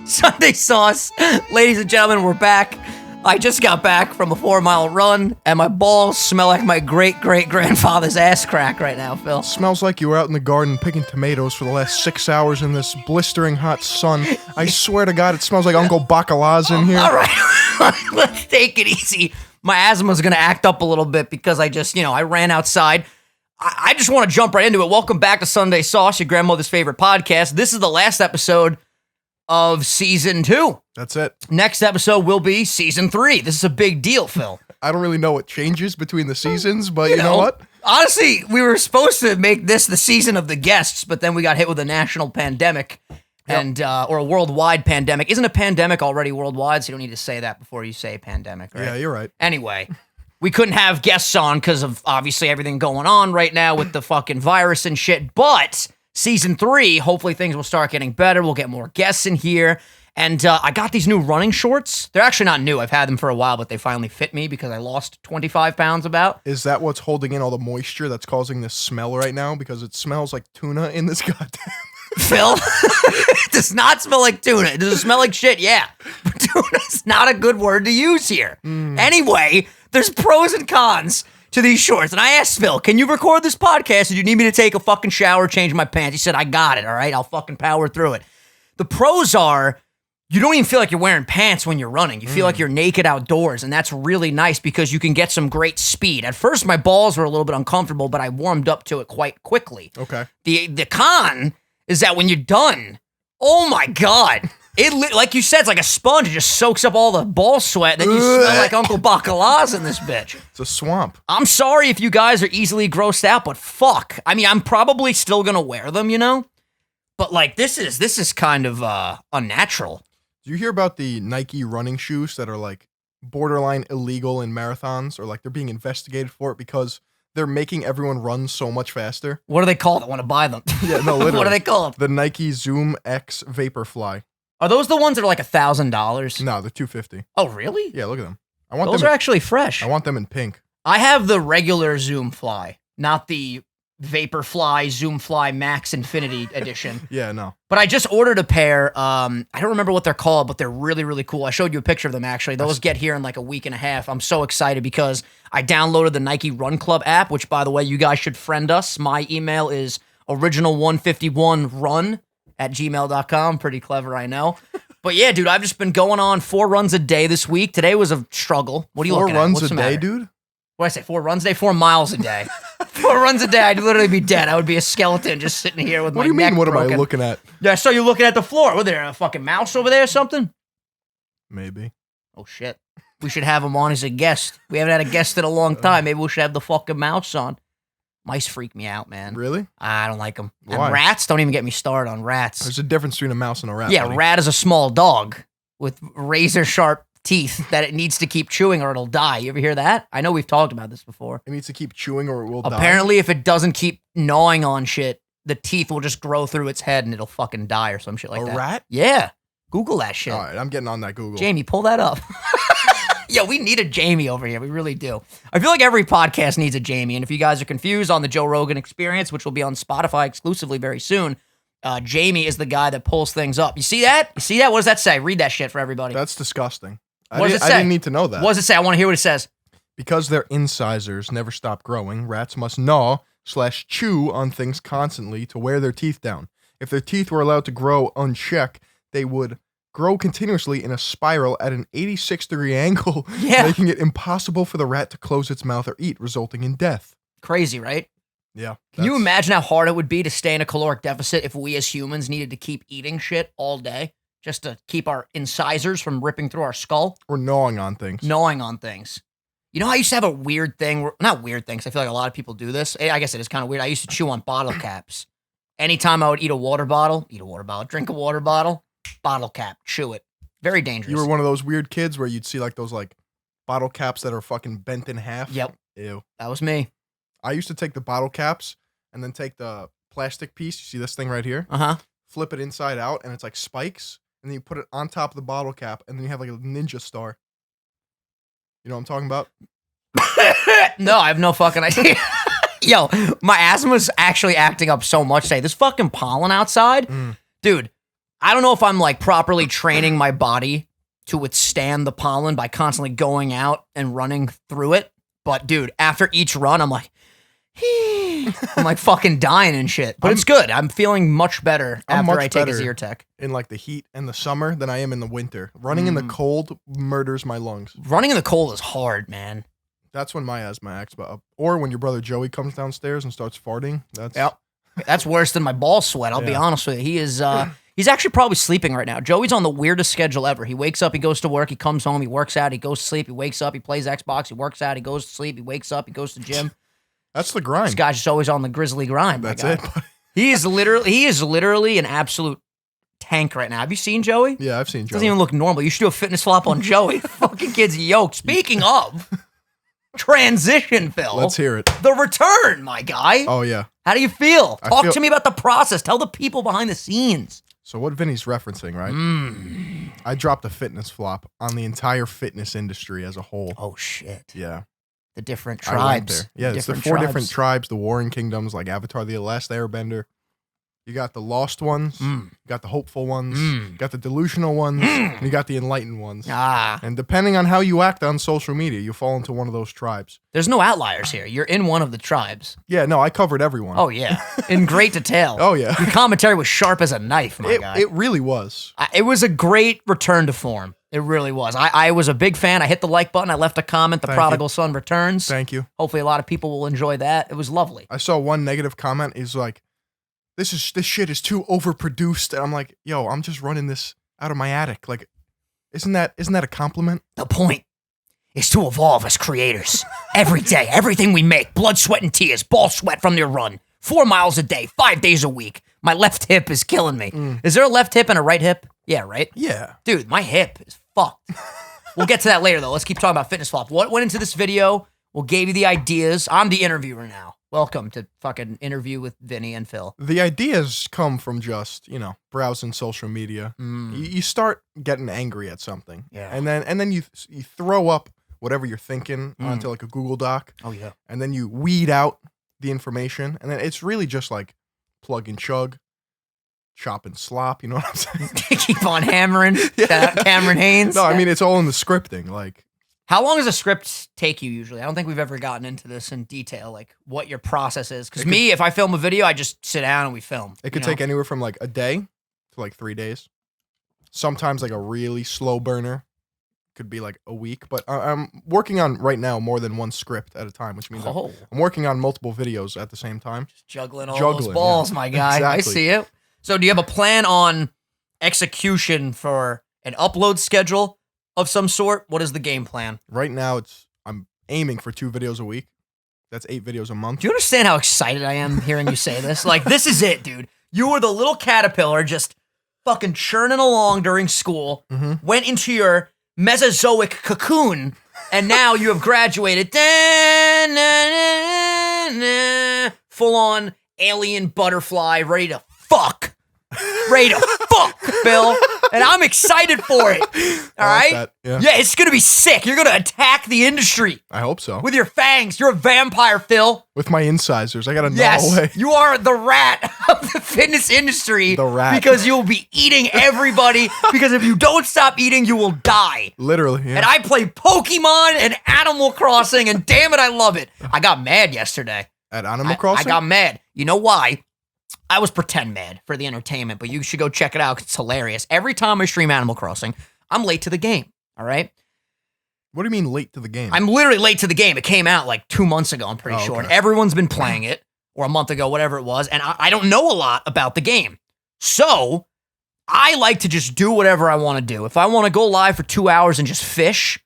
Sunday Sauce. Ladies and gentlemen, we're back. I just got back from a 4-mile run, and my balls smell like my great-great-grandfather's ass crack right now, Phil. Smells like you were out in the garden picking tomatoes for the last 6 hours in this blistering hot sun. I swear to God, it smells like Uncle Bacala's in here. All right, let's take it easy. My asthma's going to act up a little bit because I ran outside. I just want to jump right into it. Welcome back to Sunday Sauce, your grandmother's favorite podcast. This is the last episode of Season 2. That's it. Next episode will be Season 3. This is a big deal, Phil. I don't really know what changes between the seasons, but you know what? Honestly, we were supposed to make this the season of the guests, but then we got hit with a national pandemic and or a worldwide pandemic. Isn't a pandemic already worldwide? So you don't need to say that before you say pandemic, right? Yeah, you're right. Anyway, we couldn't have guests on because of obviously everything going on right now with the fucking virus and shit, but Season 3, hopefully things will start getting better. We'll get more guests in here. And I got these new running shorts. They're actually not new. I've had them for a while, but they finally fit me because I lost 25 pounds about. Is that what's holding in all the moisture that's causing this smell right now? Because it smells like tuna in this goddamn... Phil, it does not smell like tuna. It does smell like shit, yeah. But tuna's not a good word to use here. Anyway, there's pros and cons to these shorts. And I asked Phil, can you record this podcast? Did you need me to take a fucking shower, change my pants? He said, I got it, all right? I'll fucking power through it. The pros are, you don't even feel like you're wearing pants when you're running. You feel like you're naked outdoors, and that's really nice because you can get some great speed. At first, my balls were a little bit uncomfortable, but I warmed up to it quite quickly. Okay. The con is that when you're done, oh my God, like you said, it's like a sponge. It just soaks up all the ball sweat. Then you smell like Uncle Bacala's in this bitch. It's a swamp. I'm sorry if you guys are easily grossed out, but fuck. I mean, I'm probably still gonna wear them, you know? But like, this is kind of unnatural. Do you hear about the Nike running shoes that are like borderline illegal in marathons, or like they're being investigated for it because they're making everyone run so much faster? What are they called? I want to buy them. Yeah, no, literally. What are they called? The Nike Zoom X Vaporfly. Are those the ones that are like $1,000? No, they're $250. Oh, really? Yeah, look at them. I want those them. Are actually fresh. I want them in pink. I have the regular Zoom Fly, not the Vaporfly Zoom Fly Max Infinity Edition. Yeah, no. But I just ordered a pair. I don't remember what they're called, but they're really, really cool. I showed you a picture of them, actually. Those get here in like a week and a half. I'm so excited because I downloaded the Nike Run Club app, which, by the way, you guys should friend us. My email is original151run@gmail.com. Pretty clever, I know. But yeah, dude, I've just been going on 4 runs a day this week. Today was a struggle. What are you looking at? 4 runs What's a the day, matter? dude? What did I say? 4 runs a day? 4 miles a day. 4 runs a day, I'd literally be dead. I would be a skeleton just sitting here with What my do you neck mean, what broken. am I looking at? Yeah, I saw you looking at the floor. Was there a fucking mouse over there or something? Maybe. Oh, shit. We should have him on as a guest. We haven't had a guest in a long time. Maybe we should have the fucking mouse on. Mice freak me out, man. Really? I don't like them. Why? And rats, don't even get me started on rats. There's a difference between a mouse and a rat. Yeah, buddy. rat is a small dog with razor-sharp teeth that it needs to keep chewing or it'll die. You ever hear that? I know we've talked about this before. It needs to keep chewing or it will die. Apparently, if it doesn't keep gnawing on shit, the teeth will just grow through its head and it'll fucking die or some shit like that. A rat? Yeah. Google that shit. All right, I'm getting on that Google. Jamie, pull that up. Yeah, we need a Jamie over here. We really do. I feel like every podcast needs a Jamie. And if you guys are confused on the Joe Rogan Experience, which will be on Spotify exclusively very soon, Jamie is the guy that pulls things up. You see that? You see that? What does that say? Read that shit for everybody. That's disgusting. What does it say? I didn't need to know that. What does it say? I want to hear what it says. Because their incisors never stop growing, rats must gnaw/chew on things constantly to wear their teeth down. If their teeth were allowed to grow unchecked, they would grow continuously in a spiral at an 86-degree angle, making it impossible for the rat to close its mouth or eat, resulting in death. Crazy, right? Yeah. Can you imagine how hard it would be to stay in a caloric deficit if we as humans needed to keep eating shit all day just to keep our incisors from ripping through our skull? Or gnawing on things. Gnawing on things. You know, I used to have a weird thing, not weird things, I feel like a lot of people do this. I guess it is kind of weird. I used to chew on bottle caps. Anytime I would drink a water bottle, bottle cap, chew it. Very dangerous. You were one of those weird kids where you'd see like those like bottle caps that are fucking bent in half. Yep. Ew. That was me. I used to take the bottle caps and then take the plastic piece. You see this thing right here? Uh-huh. Flip it inside out and it's like spikes. And then you put it on top of the bottle cap and then you have like a ninja star. You know what I'm talking about? No, I have no fucking idea. Yo, my asthma's actually acting up so much today. This fucking pollen outside, dude, I don't know if I'm like properly training my body to withstand the pollen by constantly going out and running through it. But dude, after each run, I'm like, I'm like fucking dying and shit. But it's good. I'm feeling much better after I take a Zyrtec. In like the heat and the summer than I am in the winter. Running in the cold murders my lungs. Running in the cold is hard, man. That's when my asthma acts up. Or when your brother Joey comes downstairs and starts farting. That's worse than my ball sweat, I'll be honest with you. He is he's actually probably sleeping right now. Joey's on the weirdest schedule ever. He wakes up, he goes to work, he comes home, he works out, he goes to sleep, he wakes up, he plays Xbox, he works out, he goes to sleep, he wakes up, he goes to gym. That's the grind. This guy's just always on the grizzly grind. That's it. He is literally an absolute tank right now. Have you seen Joey? Yeah, I've seen Joey. Doesn't even look normal. You should do a fitness flop on Joey. Fucking kid's yoked. Speaking of transition, Phil. Let's hear it. The return, my guy. Oh, yeah. How do you feel? Talk to me about the process. Tell the people behind the scenes. So what Vinny's referencing, right? I dropped a fitness flop on the entire fitness industry as a whole. Oh, shit. Yeah. The different tribes. Yeah, it's the four different tribes, the warring kingdoms, like Avatar, the Last Airbender. You got the lost ones, you got the hopeful ones, you got the delusional ones, and you got the enlightened ones. And depending on how you act on social media, you fall into one of those tribes. There's no outliers here. You're in one of the tribes. Yeah, no, I covered everyone. Oh, yeah. In great detail. Oh, yeah. Your commentary was sharp as a knife, my guy. It really was. It was a great return to form. It really was. I was a big fan. I hit the like button. I left a comment. The prodigal son returns. Thank you. Hopefully a lot of people will enjoy that. It was lovely. I saw one negative comment is like, this shit is too overproduced. And I'm like, yo, I'm just running this out of my attic. Like, isn't that a compliment? The point is to evolve as creators. Every day, everything we make, blood, sweat, and tears, ball sweat from your run. 4 miles a day, 5 days a week. My left hip is killing me. Is there a left hip and a right hip? Yeah, right? Yeah. Dude, my hip is fucked. We'll get to that later, though. Let's keep talking about Fitness Flop. What went into this video? We'll give you the ideas. I'm the interviewer now. Welcome to fucking interview with Vinny and Phil. The ideas come from just, browsing social media. You start getting angry at something. Yeah. And then you throw up whatever you're thinking onto like a Google Doc. Oh, yeah. And then you weed out the information. And then it's really just like plug and chug, chop and slop. You know what I'm saying? Keep on hammering. Shout out Cameron Haynes. No, I mean, it's all in the scripting. Like, how long does a script take you usually? I don't think we've ever gotten into this in detail, like what your process is. Because if I film a video, I just sit down and we film. It could take anywhere from like a day to like 3 days. Sometimes like a really slow burner could be like a week. But I'm working on right now more than one script at a time, which means I'm working on multiple videos at the same time. Just juggling those balls, my guy. Exactly. I see it. So do you have a plan on execution for an upload schedule of some sort? What is the game plan? Right now, I'm aiming for 2 videos a week. That's 8 videos a month. Do you understand how excited I am hearing you say this? Like, this is it, dude. You were the little caterpillar just fucking churning along during school, went into your Mesozoic cocoon, and now you have graduated. Full-on alien butterfly, ready to fuck. Ready to fuck, Bill. And I'm excited for it. All right? Yeah, it's going to be sick. You're going to attack the industry. I hope so. With your fangs. You're a vampire, Phil. With my incisors. I got to gnaw away. You are the rat of the fitness industry. The rat. Because you'll be eating everybody. Because if you don't stop eating, you will die. Literally, yeah. And I play Pokemon and Animal Crossing, and damn it, I love it. I got mad yesterday. At Animal Crossing? I got mad. You know why? I was pretend mad for the entertainment, but you should go check it out 'cause it's hilarious. Every time I stream Animal Crossing, I'm late to the game, all right? What do you mean late to the game? I'm literally late to the game. It came out like 2 months ago, I'm pretty sure. Okay. And everyone's been playing it, or a month ago, whatever it was, and I don't know a lot about the game. So, I like to just do whatever I want to do. If I want to go live for 2 hours and just fish,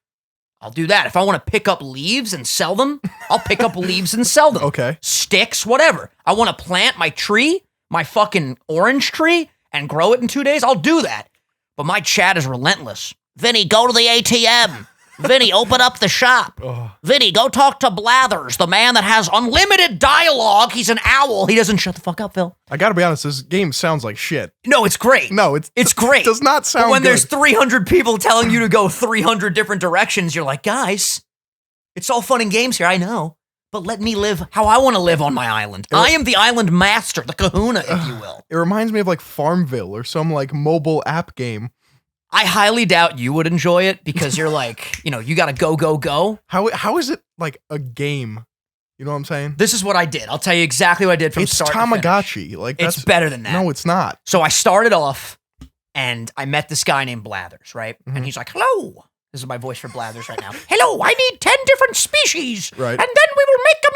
I'll do that. If I want to pick up leaves and sell them, I'll pick up leaves and sell them. Okay. Sticks, whatever. I want to plant my tree, my fucking orange tree, and grow it in 2 days, I'll do that. But my chat is relentless. Vinny, go to the ATM. Vinny, open up the shop. Vinny, go talk to Blathers, the man that has unlimited dialogue. He's an owl. He doesn't shut the fuck up, Phil. I gotta be honest, this game sounds like shit. No, it's great. No, it's great. It does not sound But when good. there's 300 people telling you to go 300 different directions, you're like, guys, it's all fun and games here, I know. but let me live how I want to live on my island. I am the island master, the kahuna, if you will. It reminds me of like Farmville or some like mobile app game. I highly doubt you would enjoy it because you're like, you got to go, go, go. How is it like a game? You know what I'm saying? This is what I did. I'll tell you exactly what I did from start to finish. Tamagotchi. Like it's better than that. No, it's not. So I started off and I met this guy named Blathers, right? Mm-hmm. And he's like, hello. This is my voice for Blathers right now. Hello, I need 10 different species. Right. And then we will make a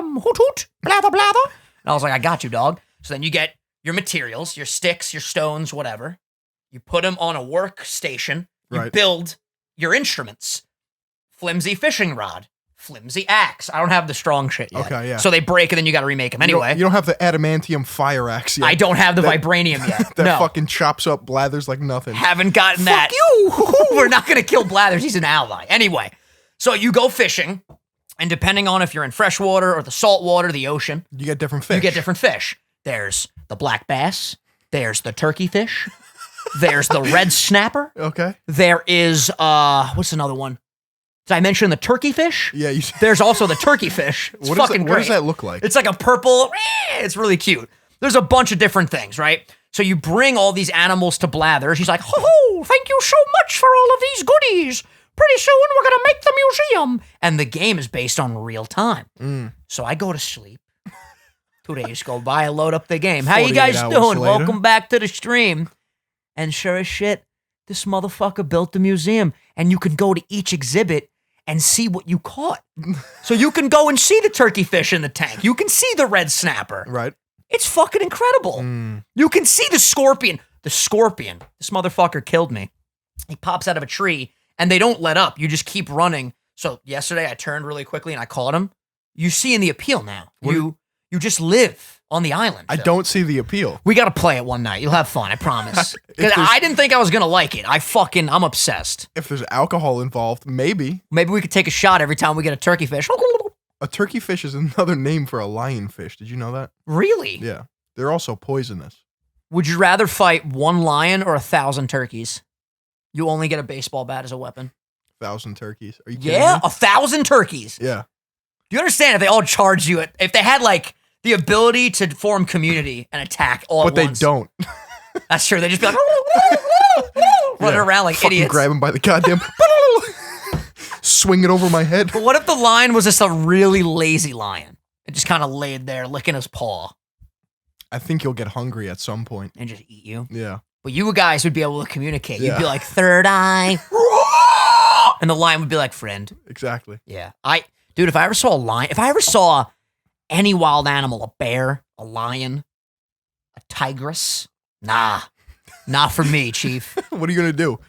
museum. Hoot, hoot, blather, blather. And I was like, I got you, dog. So then you get your materials, your sticks, your stones, whatever. You put them on a workstation. You build your instruments. Flimsy fishing rod. Flimsy axe. I don't have the strong shit yet. Okay, yeah. So they break and then you got to remake them anyway. You don't have the adamantium fire axe yet. I don't have the vibranium yet. That no. fucking chops up Blathers like nothing. Haven't gotten that. Fuck you. We're not going to kill Blathers. He's an ally. Anyway, so you go fishing, and depending on if you're in freshwater or the saltwater, the ocean, You get different fish. you get different fish. There's the black bass. There's the turkey fish. There's the red snapper. Okay. There is, what's another one? Did I mention the turkey fish? Yeah. There's also the turkey fish. It's fucking great. What does that look like? It's like a purple, it's really cute. There's a bunch of different things, right? So you bring all these animals to Blathers. He's like, ho, thank you so much for all of these goodies. Pretty soon we're going to make the museum. And the game is based on real time. So I go to sleep. 2 days go by, I load up the game. How you guys 48 doing? hours later. Welcome back to the stream. And sure as shit, this motherfucker built the museum. And you can go to each exhibit and see what you caught. So you can go and see the turkey fish in the tank. You can see the red snapper. Right. It's fucking incredible. You can see the scorpion. The scorpion. This motherfucker killed me. He pops out of a tree, and they don't let up. You just keep running. So yesterday, I turned really quickly, and I caught him. You see in the appeal now. You just live on the island. I don't see the appeal. We got to play it one night. You'll have fun, I promise. Because I didn't think I was going to like it. I'm obsessed. If there's alcohol involved, maybe. Maybe we could take a shot every time we get a turkey fish. A turkey fish is another name for a lionfish. Did you know that? Really? Yeah. They're also poisonous. Would you rather fight one lion or 1,000 turkeys? You only get a baseball bat as a weapon. 1,000 turkeys. Are you kidding Yeah, me? 1,000 turkeys. Yeah. Do you understand if they all charge you, if they had like the ability to form community and attack all But at once? they don't. That's true. They just be like running around like Fucking idiots. grab him by the goddamn... Swing it over my head. But what if the lion was just a really lazy lion? It just kind of laid there licking his paw I think you'll get hungry at some point. and just eat you. Yeah. But you guys would be able to communicate. You'd Yeah. be like, third eye. And the lion would be like, friend. Exactly. Yeah. Dude, if I ever saw a lion, if I ever saw any wild animal, a bear, a lion, a tigress, not for me, chief. What are you going to do?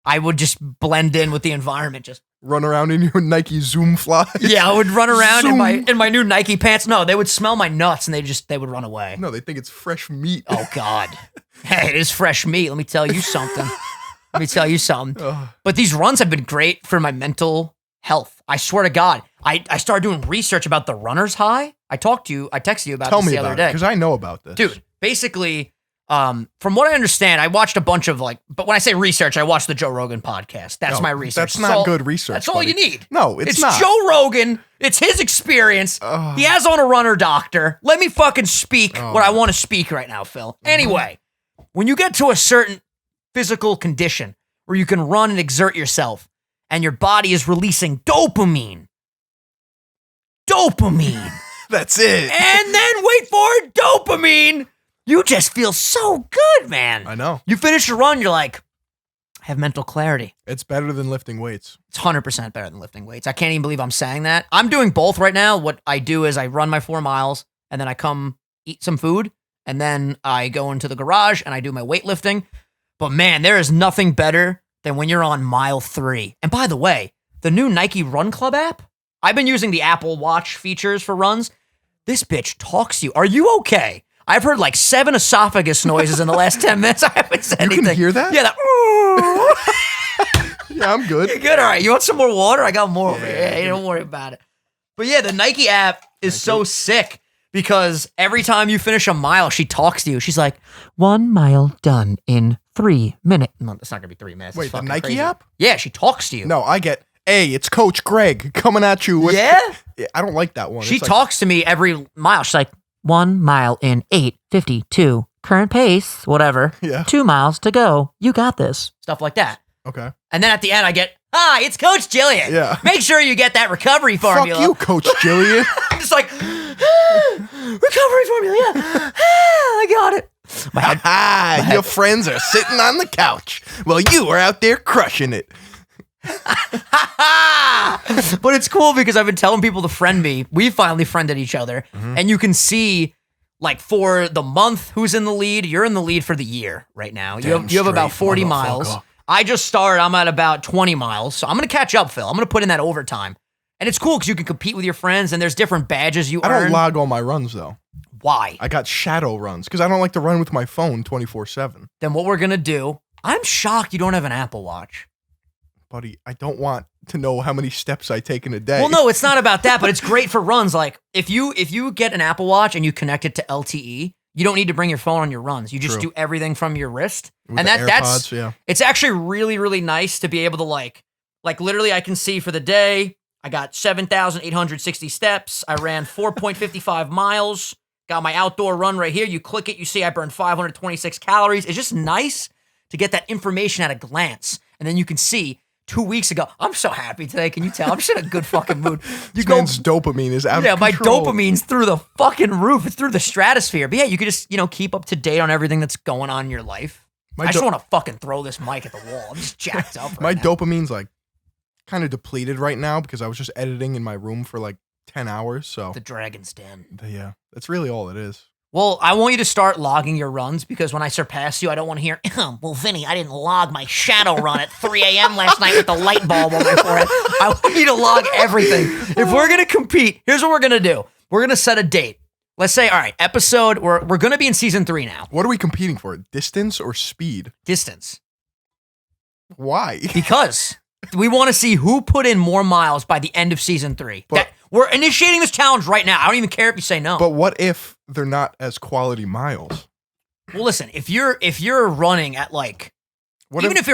I would just blend in with the environment. Just Run around in your Nike Zoom fly? yeah, I would run around Zoom. in my new Nike pants. No, they would smell my nuts and they would run away. No, they think it's fresh meat. Oh God. Hey, it is fresh meat. Let me tell you something. Ugh. But these runs have been great for my mental health. I swear to God. I started doing research about the runner's high. I texted you about Tell this me the other about day. it, because I know about this. Dude, basically, from what I understand, I watched a bunch of but when I say research, I watched the Joe Rogan podcast. That's No, my research. That's not good research. That's all buddy. you need. No, it's not. Joe Rogan. It's his experience. He has on a runner doctor. Let me fucking speak what I want to speak right now, Phil. Anyway, when you get to a certain physical condition where you can run and exert yourself and your body is releasing dopamine. That's it. And then wait for it, dopamine. You just feel so good, man. I know. You finish a run, you're like, I have mental clarity. It's better than lifting weights. It's 100% better than lifting weights. I can't even believe I'm saying that. I'm doing both right now. What I do is I run my 4 miles and then I come eat some food and then I go into the garage and I do my weightlifting. But man, there is nothing better than when you're on mile 3. And by the way, the new Nike Run Club app, I've been using the Apple Watch features for runs. This bitch talks to you. Are you okay? I've heard like 7 esophagus noises in the last 10 minutes. I haven't said anything. You can hear that? Yeah, that. Yeah, I'm good. You're good. All right. You want some more water? I got more over here. Yeah, Hey, don't worry about it. But yeah, the Nike app is so sick because every time you finish a mile, she talks to you. She's like, 1 mile done in 3 minutes. No, it's not going to be 3 minutes. Wait, It's the fucking Nike crazy. app? Yeah, she talks to you. No, I get Hey, it's Coach Greg coming at you. Yeah? I don't like that one. She It's like, talks to me every mile. She's like, 1 mile in 8:52. Current pace, whatever. Yeah. 2 miles to go. You got this. Stuff like that. okay. And then at the end, I get, hi, it's Coach Jillian. Yeah. Make sure you get that recovery formula. Fuck you, Coach Jillian. I'm just like, recovery formula. Yeah. I got it. Your friends are sitting on the couch while you are out there crushing it. But it's cool because I've been telling people to friend me. We finally friended each other. And you can see, like, for the month who's in the lead, you're in the lead for the year right now. You have about 40 miles. I just started. I'm at about 20 miles. So I'm going to catch up, Phil. I'm going to put in that overtime. And it's cool because you can compete with your friends and there's different badges you earn. I don't log all my runs, though. Why? I got shadow runs because I don't like to run with my phone 24/7. Then what we're going to do, I'm shocked you don't have an Apple Watch. Buddy, I don't want to know how many steps I take in a day. Well, no, it's not about that, but it's great for runs. Like, if you get an Apple Watch and you connect it to LTE, you don't need to bring your phone on your runs. You just True. do everything from your wrist. With And the that's AirPods, yeah. It's actually really, really nice to be able to like literally I can see for the day, I got 7,860 steps. I ran 4.55 miles. Got my outdoor run right here. You click it, you see I burned 526 calories. It's just nice to get that information at a glance. And then you can see 2 weeks ago, I'm so happy today. Can you tell? I'm just in a good fucking mood. This man's dopamine is out of my control. dopamine's through the fucking roof. It's through the stratosphere. But yeah, you could just, keep up to date on everything that's going on in your life. I just want to fucking throw this mic at the wall. I'm just jacked up My right now. dopamine's like kind of depleted right now because I was just editing in my room for like 10 hours. So The Dragon's Den. yeah, that's really all it is. Well, I want you to start logging your runs because when I surpass you, I don't want to hear, well, Vinny, I didn't log my shadow run at 3 a.m. last night with the light bulb on my forehead. I want you to log everything. If we're going to compete, here's what we're going to do. We're going to set a date. Let's say, all right, we're going to be in season 3 now. What are we competing for? Distance or speed? Distance. Why? Because we want to see who put in more miles by the end of season 3. We're initiating this challenge right now. I don't even care if you say no. But what if they're not as quality miles? Well, listen, if you're running at like, even if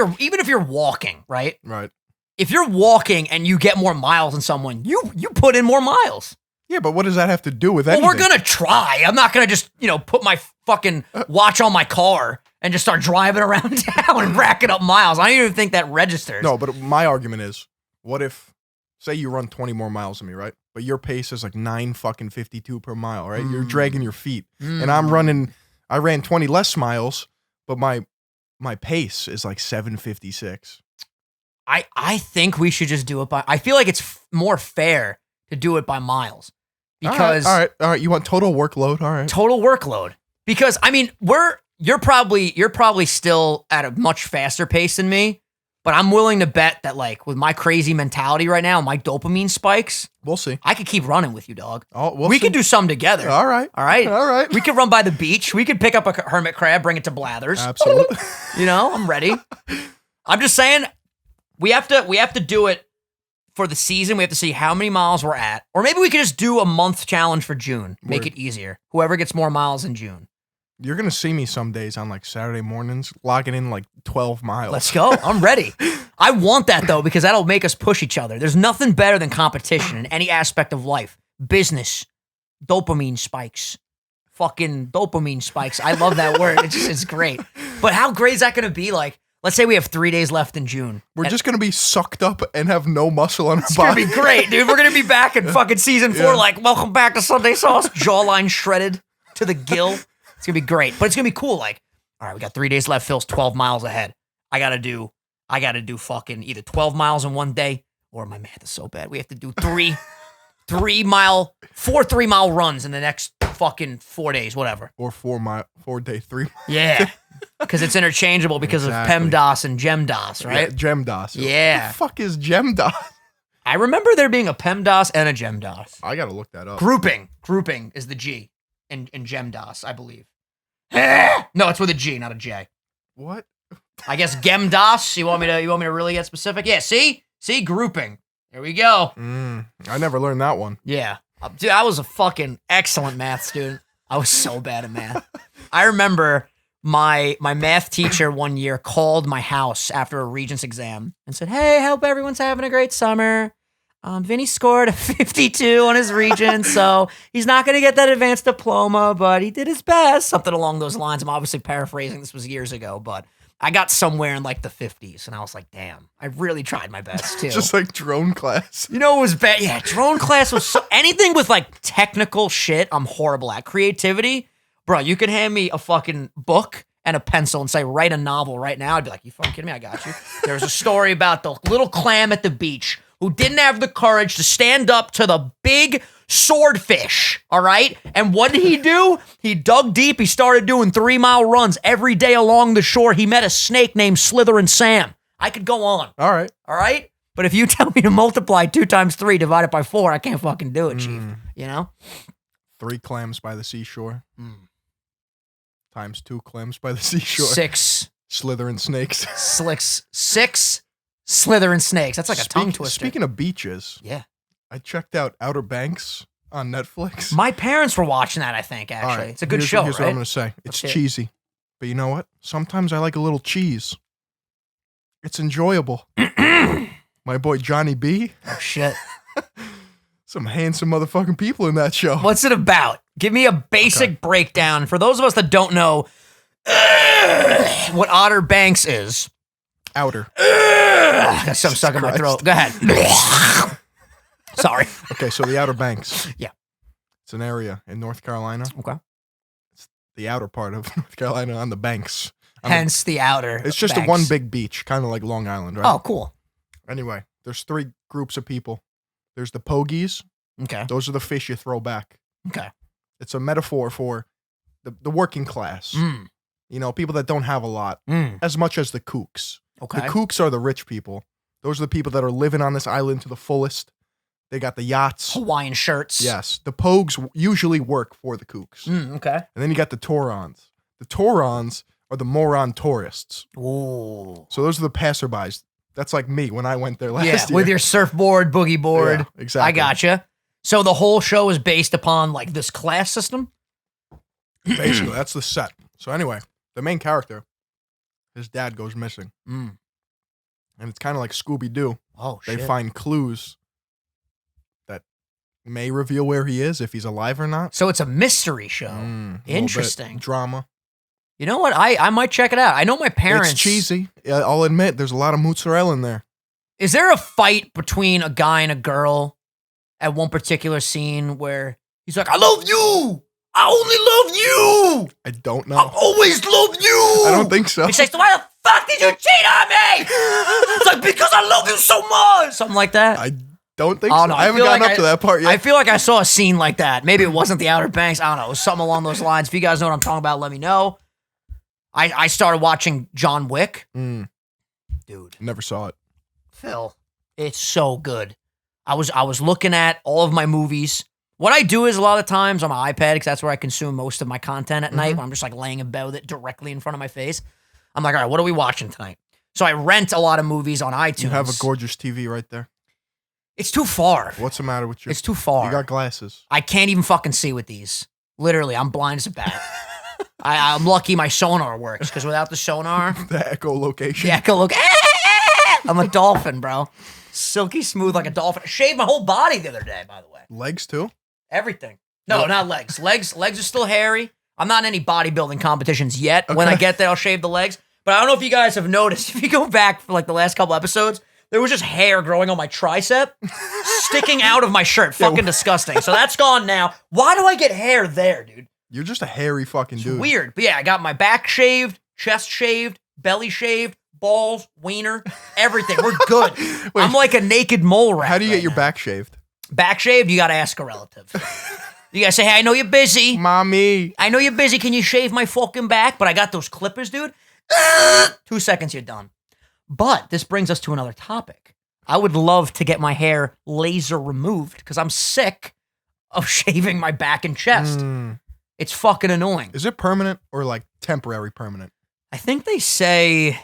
you're walking, right? Right. If you're walking and you get more miles than someone, you put in more miles. Yeah, but what does that have to do with anything? Well, we're gonna try. I'm not gonna just put my fucking watch on my car and just start driving around town and racking up miles. I don't even think that registers. No, but my argument is, what if, say you run 20 more miles than me, right? But your pace is like 9:52 per mile, right? You're dragging your feet. And I ran 20 less miles, but my pace is like 7:56. I think we should just do it by, I feel like it's more fair to do it by miles. Because all right. You want total workload? All right. Total workload. Because I mean, you're probably still at a much faster pace than me. But I'm willing to bet that, like, with my crazy mentality right now, my dopamine spikes, We'll see. I could keep running with you, dog. Oh, we could do something together. All right. All right. All right. We could run by the beach. We could pick up a hermit crab, bring it to Blathers. Absolutely. I'm ready. I'm just saying, we have to do it for the season. We have to see how many miles we're at. Or maybe we could just do a month challenge for June. Make it easier. Whoever gets more miles in June. You're going to see me some days on like Saturday mornings logging in like 12 miles. Let's go. I'm ready. I want that though, because that'll make us push each other. There's nothing better than competition in any aspect of life. Business, dopamine spikes, fucking dopamine spikes. I love that word. It's great. But how great is that going to be? Like, let's say we have 3 days left in June. We're just going to be sucked up and have no muscle on our It's body. going to be great, dude. We're going to be back in fucking season 4, like, welcome back to Sunday Sauce. Jawline shredded to the gill. It's going to be great. But it's going to be cool. Like, all right, we got 3 days left. Phil's 12 miles ahead. I got to do fucking either 12 miles in one day, or my math is so bad. We have to do 4 3-mile runs in the next fucking 4 days, whatever. Or 4 day, 3 miles. Yeah. Because it's interchangeable because of PEMDAS and GEMDAS, right? Yeah, GEMDAS. Yeah. What the fuck is GEMDAS? I remember there being a PEMDAS and a GEMDAS. I got to look that up. Grouping is the G in GEMDAS, I believe. No, it's with a G, not a J. What? I guess GEMDAS. You want me to really get specific? Yeah, see grouping. There we go. I never learned that one. Yeah, dude, I was a fucking excellent math student. I was so bad at math. I remember my math teacher one year called my house after a Regents exam and said, "Hey, hope everyone's having a great summer. Vinny scored a 52 on his Regents, so he's not going to get that advanced diploma, but he did his best." Something along those lines. I'm obviously paraphrasing. This was years ago, but I got somewhere in like the 50s, and I was like, damn, I really tried my best, too. Just like drone class. You know, it was bad. Yeah, drone class was so... Anything with like technical shit, I'm horrible at. Creativity, bro, you can hand me a fucking book and a pencil and say, write a novel right now. I'd be like, you fucking kidding me? I got you. There was a story about the little clam at the beach who didn't have the courage to stand up to the big swordfish, all right? And what did he do? He dug deep. He started doing 3-mile runs every day along the shore. He met a snake named Slytherin Sam. I could go on. All right? But if you tell me to multiply 2 times 3 divided by 4, I can't fucking do it, Chief. You know? 3 clams by the seashore. Times 2 clams by the seashore. 6. Slytherin snakes. 6 Slytherin snakes. That's like a tongue twister. Speaking of beaches. Yeah. I checked out Outer Banks on Netflix. My parents were watching that, I think, actually. Right, it's a good show, here's right? what I'm going to say. It's cheesy. But you know what? Sometimes I like a little cheese. It's enjoyable. My boy Johnny B. Oh, shit. Some handsome motherfucking people in that show. What's it about? Give me a basic breakdown. For those of us that don't know what Outer Banks is. Outer. Got something stuck in my throat. Go ahead. Sorry. Okay, so the Outer Banks. Yeah. It's an area in North Carolina. Okay. It's the outer part of North Carolina on the banks. Hence the outer. It's just banks. a one big beach, kind of like Long Island, right? Oh, cool. Anyway, there's 3 groups of people. There's the pogies. Okay. Those are the fish you throw back. Okay. It's a metaphor for the working class. You know, people that don't have a lot, as much as the kooks. Okay. The kooks are the rich people. Those are the people that are living on this island to the fullest. They got the yachts. Hawaiian shirts. Yes. The pogues usually work for the kooks. Okay. And then you got the Taurons. The Taurons are the moron tourists. Ooh. So those are the passerbys. That's like me when I went there last year. With your surfboard, boogie board. Yeah, exactly. I gotcha. So the whole show is based upon like this class system? Basically, that's the set. So anyway, the main character, his dad goes missing. And it's kind of like Scooby-Doo. Oh, shit. They find clues that may reveal where he is, if he's alive or not. So it's a mystery show. Interesting. Drama. You know what? I might check it out. I know my parents. It's cheesy. I'll admit, there's a lot of mozzarella in there. Is there a fight between a guy and a girl at one particular scene where he's like, I love you. I only love you. I don't know. I always love you. I don't think so. He says, why the fuck did you cheat on me? It's like, because I love you so much. Something like that. I don't think Oh, so. no, I haven't gotten up to that part yet. I feel like I saw a scene like that. Maybe it wasn't the Outer Banks. I don't know. It was something along those lines. If you guys know what I'm talking about, let me know. I started watching John Wick. Dude. Never saw it. Phil, it's so good. I was looking at all of my movies. What I do is a lot of times on my iPad, because that's where I consume most of my content at night, when I'm just like laying in bed with it directly in front of my face. I'm like, all right, what are we watching tonight? So I rent a lot of movies on iTunes. You have a gorgeous TV right there. It's too far. What's the matter with you? It's too far. You got glasses. I can't even fucking see with these. Literally, I'm blind as a bat. I'm lucky my sonar works, because without the sonar... The echolocation. The echolocation. I'm a dolphin, bro. Silky smooth like a dolphin. I shaved my whole body the other day, by the way. Legs, too? Everything. No, not legs. Legs are still hairy. I'm not in any bodybuilding competitions yet. Okay. When I get there, I'll shave the legs. But I don't know if you guys have noticed, if you go back for like the last couple episodes, there was just hair growing on my tricep, sticking out of my shirt. Fucking disgusting. So that's gone now. Why do I get hair there, dude? You're just a hairy fucking dude. Weird. But yeah, I got my back shaved, chest shaved, belly shaved, balls, wiener, everything. We're good. Wait, I'm like a naked mole rat. How do you right get your now. back shaved? Back shaved, you gotta ask a relative. You gotta say, hey, I know you're busy. Mommy. I know you're busy. Can you shave my fucking back? But I got those clippers, dude. 2 seconds, you're done. But this brings us to another topic. I would love to get my hair laser removed because I'm sick of shaving my back and chest. It's fucking annoying. Is it permanent or like temporary permanent? I think they say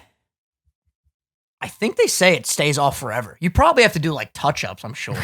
it stays off forever. You probably have to do like touch-ups, I'm sure.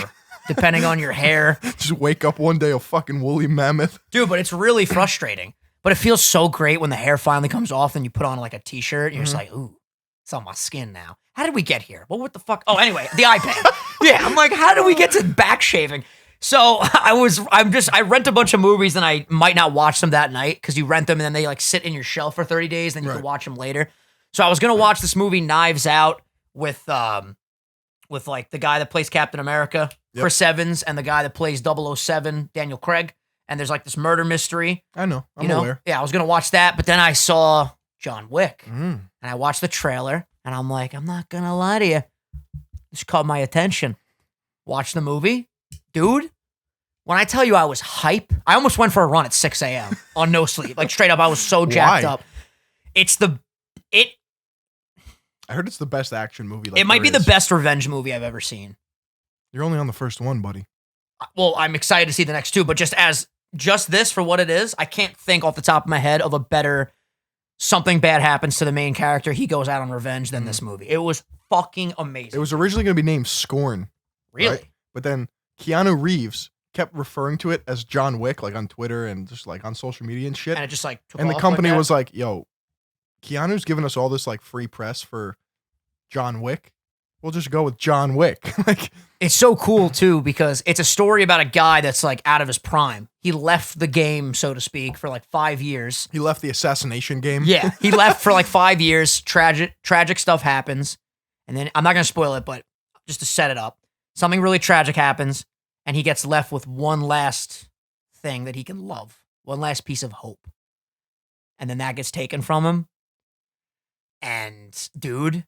Depending on your hair. Just wake up one day a fucking woolly mammoth. Dude, but it's really frustrating. But it feels so great when the hair finally comes off and you put on like a t-shirt and you're just like, ooh, it's on my skin now. How did we get here? Well, what the fuck? Oh, anyway, the iPad. Yeah, I'm like, how did we get to back shaving? So I rent a bunch of movies and I might not watch them that night because you rent them and then they like sit in your shelf for 30 days, then you can watch them later. So I was gonna watch this movie Knives Out with like the guy that plays Captain America, Chris Evans, and the guy that plays 007, Daniel Craig. And there's like this murder mystery. I know. I'm aware. Yeah, I was gonna watch that, but then I saw John Wick, and I watched the trailer, and I'm like, I'm not gonna lie to you, this caught my attention. Watch the movie, dude. When I tell you I was hype, I almost went for a run at 6 a.m. on no sleep, like straight up. I was so jacked up. I heard it's the best action movie. It might be the best revenge movie I've ever seen. You're only on the first one, buddy. Well, I'm excited to see the next two, but just this for what it is, I can't think off the top of my head of a better something bad happens to the main character, he goes out on revenge than this movie. It was fucking amazing. It was originally going to be named Scorn. Really? Right? But then Keanu Reeves kept referring to it as John Wick, like on Twitter and just like on social media and shit. And it just like took and the off company like was like, yo, Keanu's giving us all this like free press for John Wick. We'll just go with John Wick. Like, it's so cool too because it's a story about a guy that's like out of his prime. He left the game, so to speak, for like 5 years. He left the assassination game. Yeah, he left for like 5 years. Tragic stuff happens. And then I'm not going to spoil it, but just to set it up, something really tragic happens and he gets left with one last thing that he can love, one last piece of hope. And then that gets taken from him. And dude,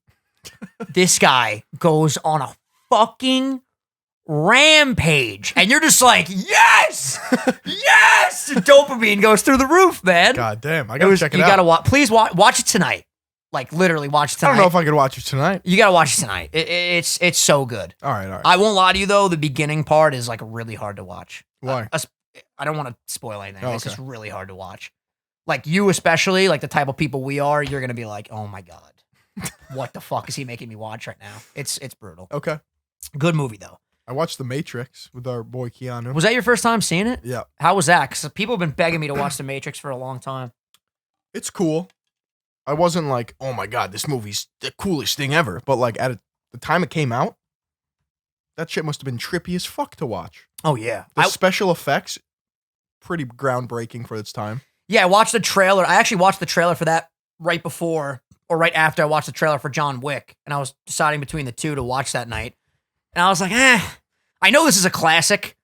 this guy goes on a fucking rampage. And you're just like, yes! Yes! Dopamine goes through the roof, man. God damn. I gotta check it out. You gotta please watch it tonight. Like literally watch it tonight. I don't know if I could watch it tonight. You gotta watch it tonight. It's so good. All right. I won't lie to you though, the beginning part is like really hard to watch. Why? I don't want to spoil anything. Oh, It's okay. just really hard to watch. Like you especially, like the type of people we are, you're gonna be like, oh my God. What the fuck is he making me watch right now? It's brutal. Okay. Good movie though. I watched The Matrix with our boy Keanu. Was that your first time seeing it? Yeah. How was that? Because people have been begging me to watch The Matrix for a long time. It's cool. I wasn't like, oh my God, this movie's the coolest thing ever. But like at the time it came out, that shit must have been trippy as fuck to watch. Oh yeah. The special effects, pretty groundbreaking for its time. Yeah, I watched the trailer. I actually watched the trailer for that right before or right after I watched the trailer for John Wick. And I was deciding between the two to watch that night. And I was like, I know this is a classic,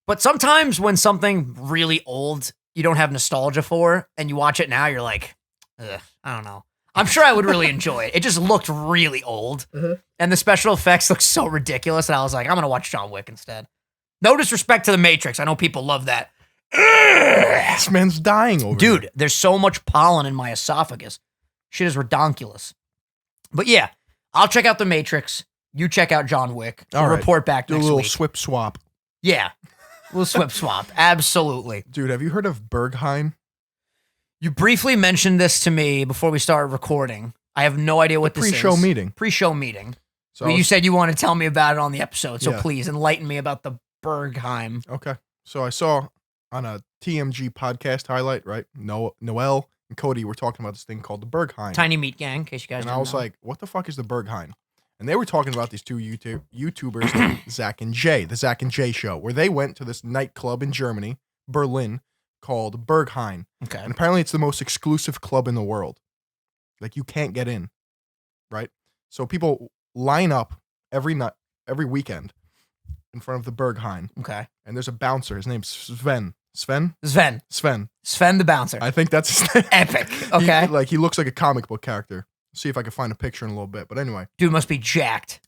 but sometimes when something really old you don't have nostalgia for and you watch it now, you're like, ugh, I don't know. I'm sure I would really enjoy it. It just looked really old. And the special effects look so ridiculous. And I was like, I'm going to watch John Wick instead. No disrespect to The Matrix. I know people love that. This man's dying over Dude, here. there's so much pollen in my esophagus. Shit is redonkulous. But yeah, I'll check out The Matrix. You check out John Wick. We'll report back Do next a little week. swip swap. Yeah. We'll swap. Absolutely. Dude, have you heard of Berghain? You briefly mentioned this to me before we started recording. I have no idea what this is. Pre-show meeting. Pre-show meeting. So But you said you want to tell me about it on the episode, so Yeah. please enlighten me about the Berghain. Okay. So I saw on a TMG podcast highlight, right? Noel and Cody were talking about this thing called the Berghain. Tiny Meat Gang, in case you guys And didn't I was know. like, what the fuck is the Berghain? And they were talking about these two YouTubers, named Zach and Jay, the Zach and Jay show, where they went to this nightclub in Germany, Berlin, called Berghain. Okay. And apparently it's the most exclusive club in the world. Like you can't get in, right? So people line up every weekend in front of the Berghain. Okay. And there's a bouncer. His name's Sven. Sven Sven the bouncer. I think that's his name. Epic. Okay. He looks like a comic book character. See if I can find a picture in a little bit. But anyway, Dude must be jacked.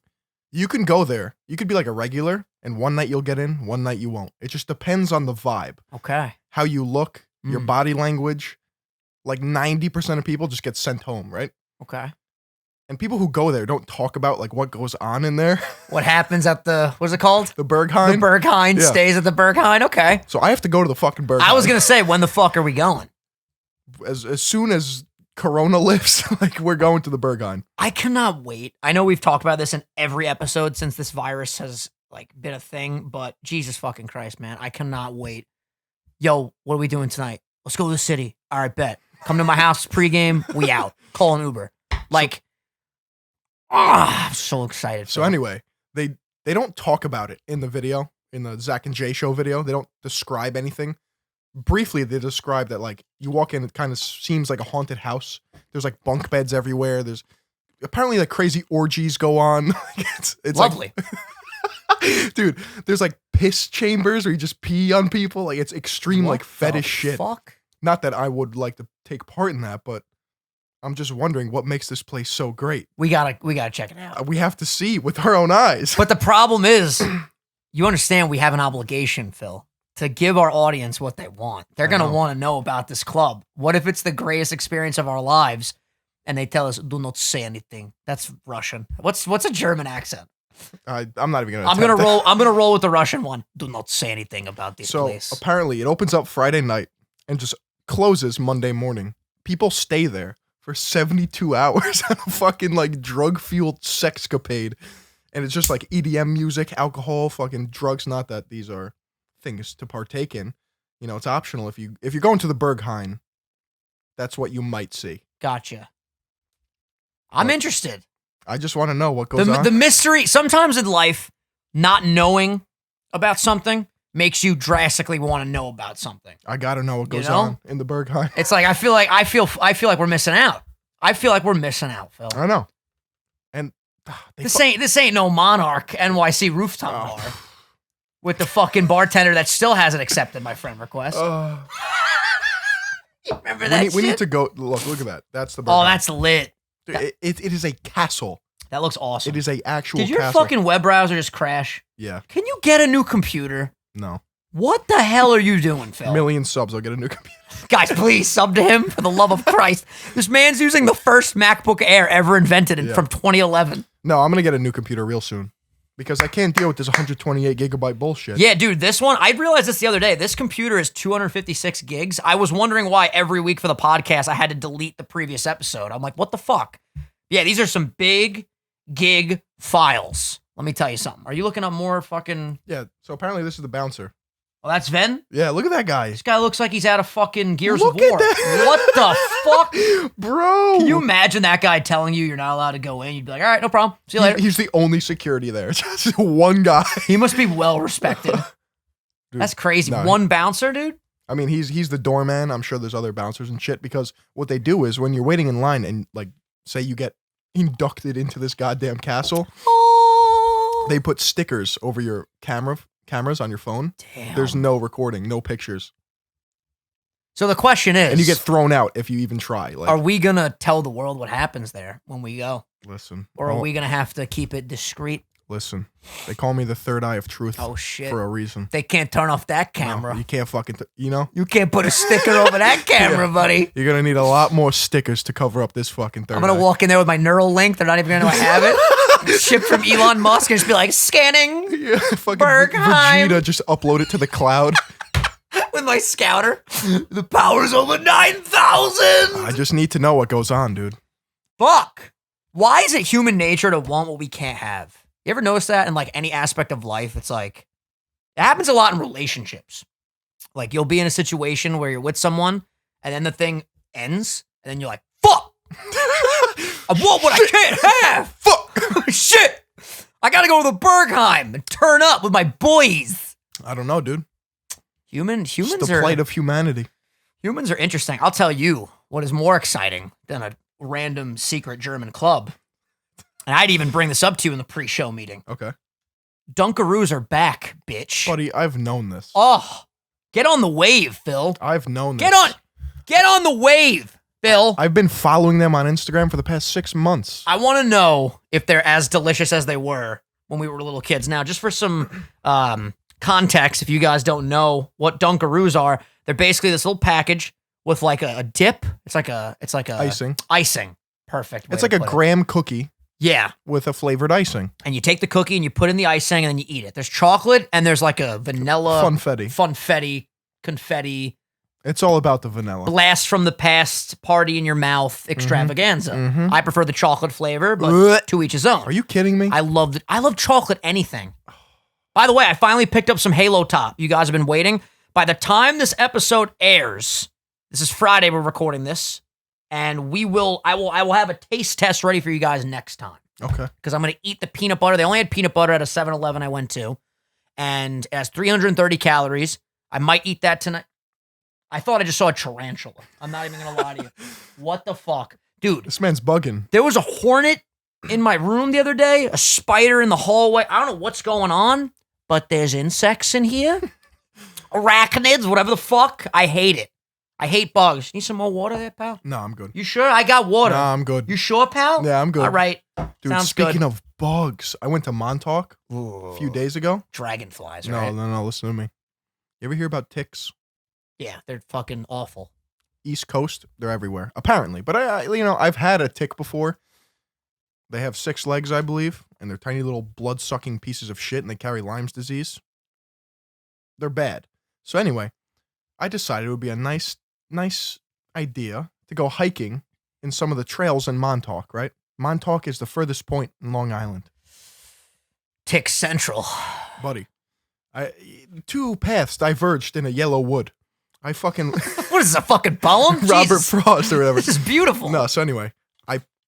you can go there. You could be like a regular, and one night you'll get in, one night you won't. It just depends on the vibe, Okay. how you look, your body language. Like 90% of people just get sent home, right? Okay. And people who go there don't talk about like what goes on in there. What happens at the, what's it called? The Berghain. The Berghain Yeah. stays at the Berghain. Okay. So I have to go to the fucking Berghain. I was going to say, when the fuck are we going? as soon as Corona lifts, like we're going to the Berghain. I cannot wait. I know we've talked about this in every episode since this virus has like been a thing, but Jesus fucking Christ, man. I cannot wait. Yo, what are we doing tonight? let's go to the city. All right, bet. Come to my house pregame. We out. Call an Uber. Like, I'm so excited. So anyway, they don't talk about it in the video, in the Zach and Jay show video. They don't describe anything. Briefly, they describe that, like, you walk in, it kind of seems like a haunted house. There's, like, bunk beds everywhere. There's apparently, like, crazy orgies go on. it's lovely. Like, dude, there's, like, piss chambers where you just pee on people. Like, it's extreme, like, fetish shit. Fuck? Not that I would like to take part in that, but I'm just wondering what makes this place so great. We gotta check it out. We have to see with our own eyes. But the problem is, you understand we have an obligation, Phil, to give our audience what they want. They're going to want to know about this club. What if it's the greatest experience of our lives and they tell us, do not say anything? That's Russian. What's a German accent? I'm not even going to I'm going to roll with the Russian one. Do not say anything about this place. So apparently it opens up Friday night and just closes Monday morning. People stay there for 72 hours on a fucking like drug-fueled sexcapade. And it's just like EDM music, alcohol, fucking drugs. Not that these are things to partake in. You know, it's optional. If you're going to the Berghain, that's what you might see. Gotcha. I'm interested. I just want to know what goes on. The mystery, sometimes in life, not knowing about something makes you drastically want to know about something. I got to know what goes on in the Berghain. It's like I feel like we're missing out. I feel like we're missing out, Phil. I know. And this ain't no Monarch NYC rooftop bar with the fucking bartender that still hasn't accepted my friend request. You remember that shit? We need to go. Look at that. That's the Berghain. Oh, that's lit. Dude, it is a castle. That looks awesome. It is a actual castle. Did your fucking web browser just crash? Yeah. Can you get a new computer? No. What the hell are you doing, Phil? 1 million subs, I'll get a new computer. Guys, please sub to him for the love of Christ. This man's using the first MacBook Air ever invented from 2011. No, I'm going to get a new computer real soon because I can't deal with this 128 gigabyte bullshit. Yeah, dude, this one, I realized this the other day. This computer is 256 gigs. I was wondering why every week for the podcast I had to delete the previous episode. I'm like, what the fuck? Yeah, these are some big gig files. Let me tell you something. Are you looking up more fucking... Yeah, so apparently this is the bouncer. Oh, that's Ven? Yeah, look at that guy. This guy looks like he's out of fucking Gears Look of War. at that. What the fuck? Bro. Can you imagine that guy telling you you're not allowed to go in? You'd be like, all right, no problem. See you later. He's the only security there. Just one guy. He must be well respected. Dude, that's crazy. No, one bouncer, dude? I mean, he's the doorman. I'm sure there's other bouncers and shit because what they do is when you're waiting in line and like say you get inducted into this goddamn castle, they put stickers over your cameras on your phone. Damn. There's no recording, no pictures. So the question is... And you get thrown out if you even try. Like, are we going to tell the world what happens there when we go? Listen. Or are we going to have to keep it discreet? Listen. They call me the third eye of truth. Oh, shit. For a reason. They can't turn off that camera. No, you can't fucking... You can't put a sticker over that camera, buddy. You're going to need a lot more stickers to cover up this fucking third eye. I'm going to walk in there with my neural link. They're not even going to know I have it. Shipped from Elon Musk and just be like, scanning. Yeah, fucking Berghain. Vegeta just upload it to the cloud. With my scouter. The power's over 9,000. I just need to know what goes on, dude. Fuck. Why is it human nature to want what we can't have? You ever notice that in like any aspect of life? It's like, it happens a lot in relationships. Like you'll be in a situation where you're with someone and then the thing ends and then you're like, fuck. I want what I can't have. Fuck. Shit. I gotta go to the Berghain and turn up with my boys. I don't know, dude. Humans it's the plight of humanity. Humans are interesting. I'll tell you what is more exciting than a random secret German club. And I'd even bring this up to you in the pre-show meeting. Okay. Dunkaroos are back, bitch. Buddy, I've known this. Oh, get on the wave, Phil. I've known this. Get on the wave, Phil. I've been following them on Instagram for the past 6 months. I want to know if they're as delicious as they were when we were little kids. Now, just for some context, if you guys don't know what Dunkaroos are, they're basically this little package with like a dip. It's like a icing. Perfect. It's like a graham cookie. Yeah. With a flavored icing. And you take the cookie and you put in the icing and then you eat it. There's chocolate and there's like a vanilla. Confetti. It's all about the vanilla. Blast from the past, party in your mouth extravaganza. Mm-hmm. I prefer the chocolate flavor, but to each his own. Are you kidding me? I love chocolate anything. By the way, I finally picked up some Halo Top. You guys have been waiting. By the time this episode airs, This is Friday. We're recording this, and I will have a taste test ready for you guys next time. Okay. Because I'm gonna eat the peanut butter. They only had peanut butter at a 7-Eleven I went to, and it has 330 calories. I might eat that tonight. I thought I just saw a tarantula. I'm not even gonna lie to you. What the fuck, dude? This man's bugging. There was a hornet in my room the other day. A spider in the hallway. I don't know what's going on, but there's insects in here. Arachnids, whatever the fuck. I hate it. I hate bugs. Need some more water there, pal? No, I'm good. You sure? I got water. Nah, I'm good. You sure, pal? Yeah, I'm good. All right. Dude, Sounds speaking good. of bugs, I went to Montauk a few days ago. Dragonflies, right? No, listen to me. You ever hear about ticks? Yeah, they're fucking awful. East Coast, they're everywhere, apparently. But I've had a tick before. They have 6 legs, I believe, and they're tiny little blood-sucking pieces of shit, and they carry Lyme's disease. They're bad. So anyway, I decided it would be a nice idea to go hiking in some of the trails in Montauk, right? Montauk is the furthest point in Long Island. Tick Central. Buddy, 2 paths diverged in a yellow wood. I fucking... What is this, a fucking poem? Robert Jesus. Frost or whatever. This is beautiful. No, so anyway,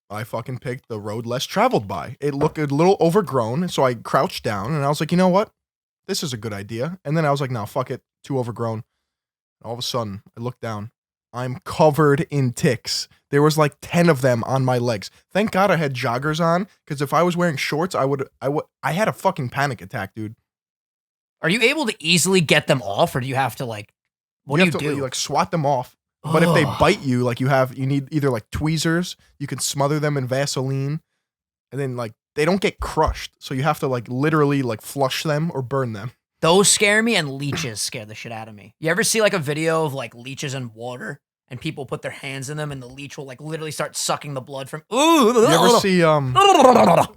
I fucking picked the road less traveled by. It looked a little overgrown, so I crouched down, and I was like, you know what? This is a good idea. And then I was like, no, fuck it. Too overgrown. All of a sudden, I look down. I'm covered in ticks. There was like 10 of them on my legs. Thank God I had joggers on, because if I was wearing shorts, I had a fucking panic attack, dude. Are you able to easily get them off, or do you have to like? What do you do? You like swat them off. But if they bite you, like you need either like tweezers. You can smother them in Vaseline, and then like they don't get crushed, so you have to like literally like flush them or burn them. Those scare me, and leeches scare the shit out of me. You ever see like a video of like leeches in water, and people put their hands in them, and the leech will like literally start sucking the blood from? Ooh. You ever see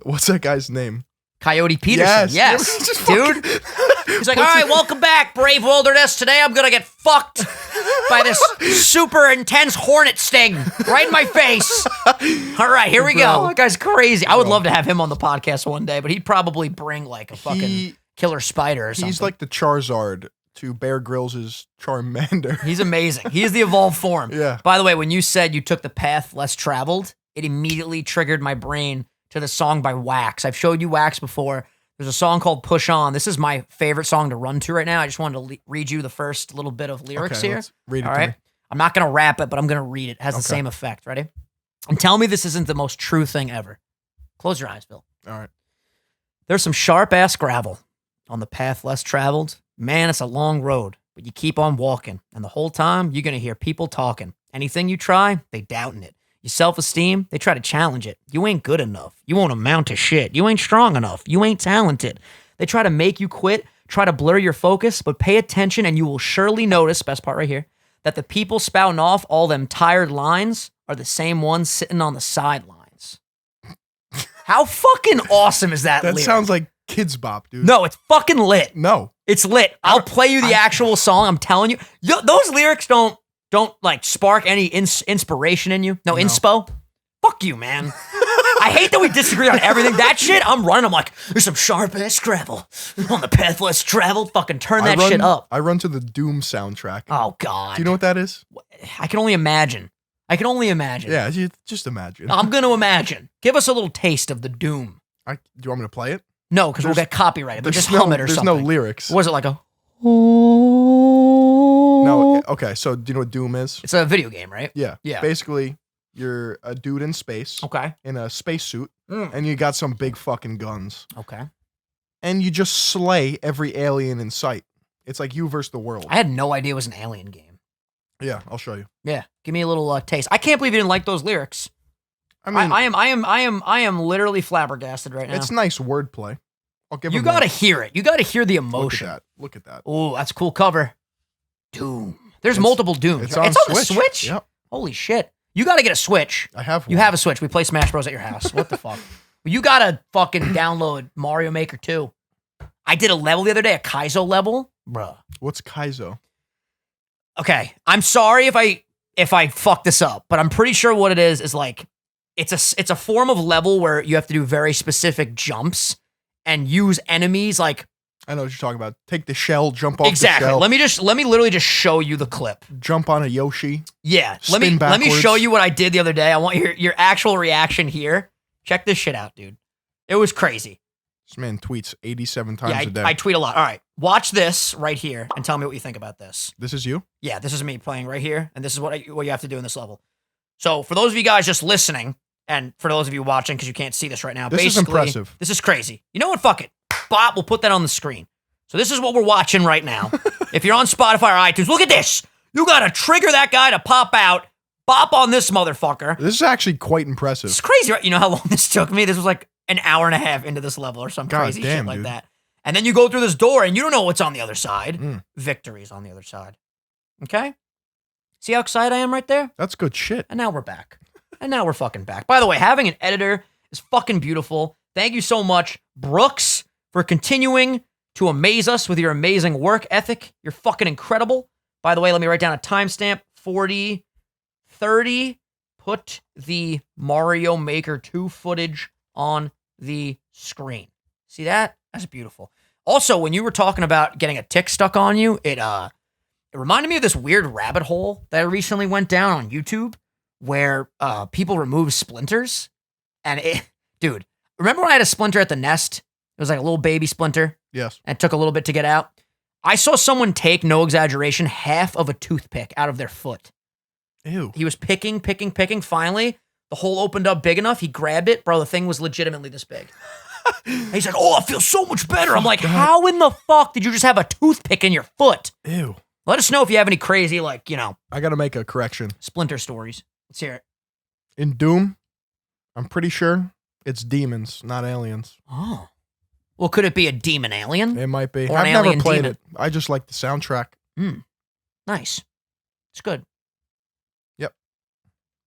what's that guy's name? Coyote Peterson. Yes. Dude. He's like, all right, welcome back, brave wilderness. Today I'm gonna get fucked by this super intense hornet sting right in my face. All right, here we go. That guy's crazy. I would love to have him on the podcast one day, but he'd probably bring like a fucking killer spider or something. He's like the Charizard to Bear Grylls' Charmander. He's amazing. He is the evolved form. Yeah. By the way, when you said you took the path less traveled, it immediately triggered my brain to the song by Wax. I've showed you Wax before. There's a song called Push On. This is my favorite song to run to right now. I just wanted to read you the first little bit of lyrics here. Let's read it. All right. I'm not going to rap it, but I'm going to read it. It has the same effect. Ready? And tell me this isn't the most true thing ever. Close your eyes, Bill. All right. There's some sharp-ass gravel on the path less traveled. Man, it's a long road, but you keep on walking. And the whole time, you're going to hear people talking. Anything you try, they doubting it. Your self-esteem, they try to challenge it. You ain't good enough. You won't amount to shit. You ain't strong enough. You ain't talented. They try to make you quit, try to blur your focus, but pay attention and you will surely notice, best part right here, that the people spouting off all them tired lines are the same ones sitting on the sidelines. How fucking awesome is that lyric? Sounds like Kids Bop, dude. No, it's fucking lit. No. It's lit. I'll play you the actual song. I'm telling you. Those lyrics don't like spark any inspiration in you. No inspo. Fuck you, man. I hate that we disagree on everything. That shit, I'm running. I'm like, there's some sharp ass gravel on the path less traveled. Fucking turn that shit up. I run to the Doom soundtrack. Oh God. Do you know what that is? I can only imagine. Yeah, just imagine. I'm gonna imagine. Give us a little taste of the Doom. Do you want me to play it? No, because we'll get copyrighted. But just hum it or something. something. There's no lyrics. Was it like a? No. Okay. So do you know what Doom is? It's a video game, right? Yeah. Yeah. Basically, you're a dude in space. Okay. In a spacesuit, and you got some big fucking guns. Okay. And you just slay every alien in sight. It's like you versus the world. I had no idea it was an alien game. Yeah, I'll show you. Yeah, give me a little taste. I can't believe you didn't like those lyrics. I mean, I am literally flabbergasted right now. It's nice wordplay. I'll give you him got to that. hear it. You got to hear the emotion. Look at that. Oh, that's a cool cover. Doom. There's multiple Dooms. It's on the Switch? Yep. Holy shit. You got to get a Switch. I have one. You have a Switch. We play Smash Bros. At your house. What the fuck? You got to fucking download Mario Maker 2. I did a level the other day, a Kaizo level. Bruh. What's Kaizo? Okay. I'm sorry if I fuck this up, but I'm pretty sure what it is like, it's a form of level where you have to do very specific jumps and use enemies like I know what you're talking about. Take the shell, jump off Exactly. the shell. Let me literally just show you the clip. Jump on a Yoshi. Yeah. Spin Let me backwards. show you what I did the other day. I want your actual reaction here. Check this shit out, dude. It was crazy. This man tweets 87 times a day. I tweet a lot. All right. Watch this right here and tell me what you think about this. This is you? Yeah, this is me playing right here, and this is what you have to do in this level. So for those of you guys just listening, and for those of you watching because you can't see this right now, This is basically, impressive. This is crazy. You know what? Fuck it. Bob, we'll put that on the screen. So this is what we're watching right now. If you're on Spotify or iTunes, look at this. You got to trigger that guy to pop out, bop on this motherfucker. This is actually quite impressive. It's crazy, right? You know how long this took me? This was like an hour and a half into this level or some God crazy damn, shit like dude. that. And then you go through this door and you don't know what's on the other side. Victory's on the other side. Okay? See how excited I am right there? That's good shit. And now we're back. And now we're fucking back. By the way, having an editor is fucking beautiful. Thank you so much, Brooks, for continuing to amaze us with your amazing work ethic. You're fucking incredible. By the way, let me write down a timestamp. 40:30. Put the Mario Maker 2 footage on the screen. See that? That's beautiful. Also, when you were talking about getting a tick stuck on you, it reminded me of this weird rabbit hole that I recently went down on YouTube where people remove splinters. And dude, remember when I had a splinter at the Nest? It was like a little baby splinter. Yes. And it took a little bit to get out. I saw someone take, no exaggeration, half of a toothpick out of their foot. Ew. He was picking. Finally, the hole opened up big enough. He grabbed it. Bro, the thing was legitimately this big. And he's like, oh, I feel so much better. I'm like, how in the fuck did you just have a toothpick in your foot? Ew. Let us know if you have any crazy, like, you know, I got to make a correction. splinter stories. Let's hear it. In Doom, I'm pretty sure it's demons, not aliens. Oh. Well, could it be a demon alien? It might be. Or an I've never alien played demon. it. I just like the soundtrack. Nice. It's good.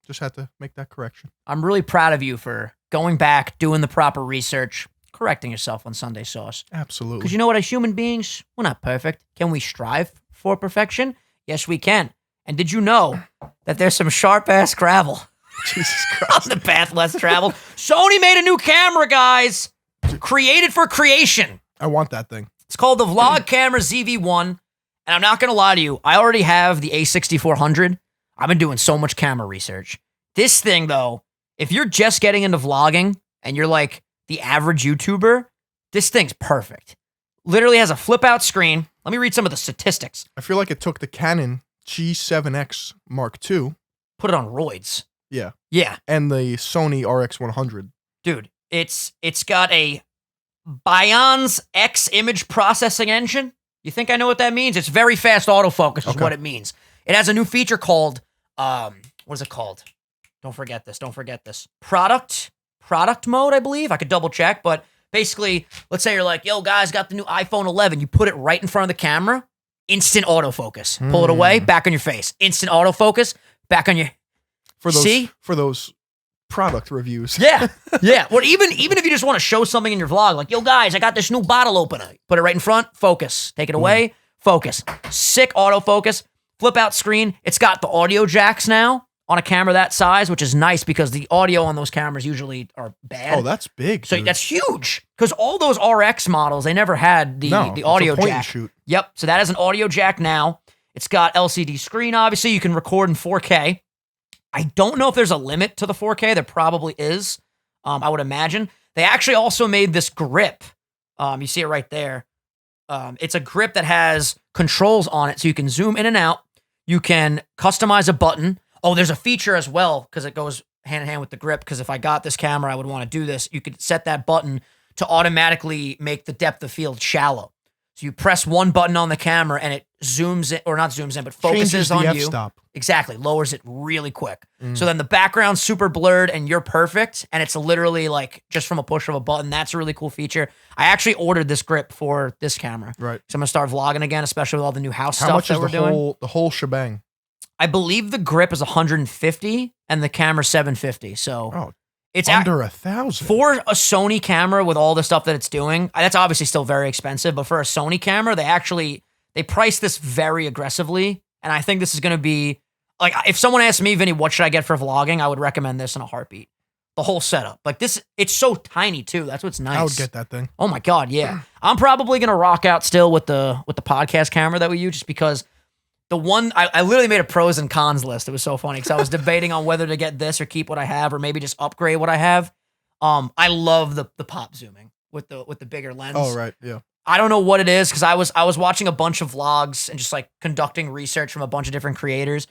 Just had to make that correction. I'm really proud of you for going back, doing the proper research, correcting yourself on Sunday Sauce. Absolutely. Because you know what, as human beings, we're not perfect. Can we strive for perfection? Yes, we can. And did you know that there's some sharp-ass gravel Jesus Christ. on the path less traveled? Sony made a new camera, guys. Created for creation. I want that thing. It's called the Vlog Camera ZV-1. And I'm not going to lie to you, I already have the A6400. I've been doing so much camera research. This thing, though, if you're just getting into vlogging and you're like the average YouTuber, this thing's perfect. Literally has a flip-out screen. Let me read some of the statistics. I feel like it took the Canon G7X Mark II. Put it on roids. Yeah. Yeah. And the Sony RX100. Dude, it's got a Bion's X image processing engine. You think I know what that means? It's very fast autofocus is what it means. It has a new feature called, what is it called? Don't forget this. Product mode, I believe. I could double check, but basically, let's say you're like, yo, guys, got the new iPhone 11. You put it right in front of the camera, instant autofocus. Pull it away, back on your face. Instant autofocus, back on your... For those product reviews. Yeah. Well, even if you just want to show something in your vlog, like, yo, guys, I got this new bottle opener. Put it right in front, focus. Take it away, focus. Sick autofocus, flip out screen. It's got the audio jacks now on a camera that size, which is nice because the audio on those cameras usually are bad. Oh, that's big. So dude. that's huge because all those RX models, they never had the audio it's a point jack. and shoot. Yep. So that has an audio jack now. It's got LCD screen, obviously. You can record in 4K. I don't know if there's a limit to the 4K. There probably is, I would imagine. They actually also made this grip. You see it right there. It's a grip that has controls on it, so you can zoom in and out. You can customize a button. Oh, there's a feature as well, because it goes hand in hand with the grip, because if I got this camera, I would want to do this. You could set that button to automatically make the depth of field shallow. So you press one button on the camera and it zooms in, or not zooms in, but focuses Changes on the you. f-stop. Exactly. Lowers it really quick. So then the background's super blurred and you're perfect. And it's literally like just from a push of a button. That's a really cool feature. I actually ordered this grip for this camera. Right. So I'm going to start vlogging again, especially with all the new house How stuff much that is we're doing. the whole shebang? I believe the grip is 150 and the camera 750. So it's under $1,000 for a Sony camera with all the stuff that it's doing. That's obviously still very expensive, but for a Sony camera, they price this very aggressively. And I think this is going to be like, if someone asked me, Vinny, what should I get for vlogging? I would recommend this in a heartbeat. the whole setup. Like this, it's so tiny too. That's what's nice. I would get that thing. Oh my God, yeah. I'm probably gonna rock out still with the podcast camera that we use, just because the one I literally made a pros and cons list. It was so funny because I was debating on whether to get this or keep what I have, or maybe just upgrade what I have. I love the pop zooming with the bigger lens. Oh right, yeah. I don't know what it is, because I was watching a bunch of vlogs and just like conducting research from a bunch of different creators.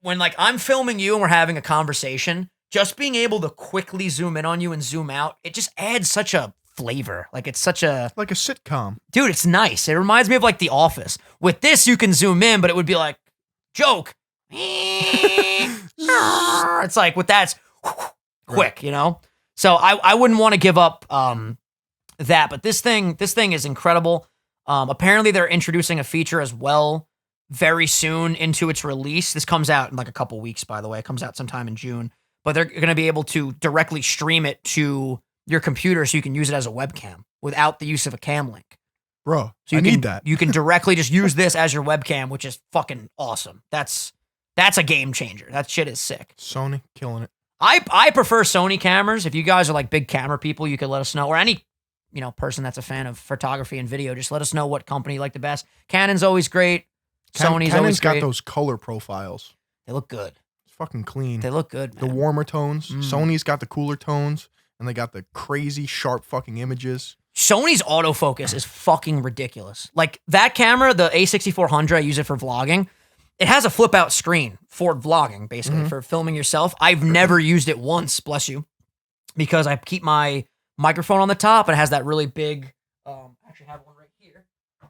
When like I'm filming you and we're having a conversation, just being able to quickly zoom in on you and zoom out, it just adds such a flavor. Like it's such a Like a sitcom. dude, it's nice. It reminds me of like The Office. With this, you can zoom in, but it would be like joke. It's like with that, it's quick, you know. So I wouldn't want to give up that, but this thing is incredible. Apparently they're introducing a feature as well very soon into its release. This comes out in like a couple weeks, by the way. It comes out sometime in June. But they're going to be able to directly stream it to your computer so you can use it as a webcam without the use of a cam link. Bro, So you I need that. You can directly just use this as your webcam, which is fucking awesome. That's a game changer. That shit is sick. Sony killing it. I prefer Sony cameras. If you guys are like big camera people, you could let us know. Or any, person that's a fan of photography and video, just let us know what company you like the best. Canon's always great. Sony's always great. Canon's got those color profiles. They look good. It's fucking clean. They look good, man. The warmer tones. Sony's got the cooler tones, and they got the crazy sharp fucking images. Sony's autofocus is fucking ridiculous. Like that camera, the A6400, I use it for vlogging. It has a flip out screen for vlogging, basically, for filming yourself. I've never used it once, bless you, because I keep my microphone on the top and it has that really big, I actually have one right here.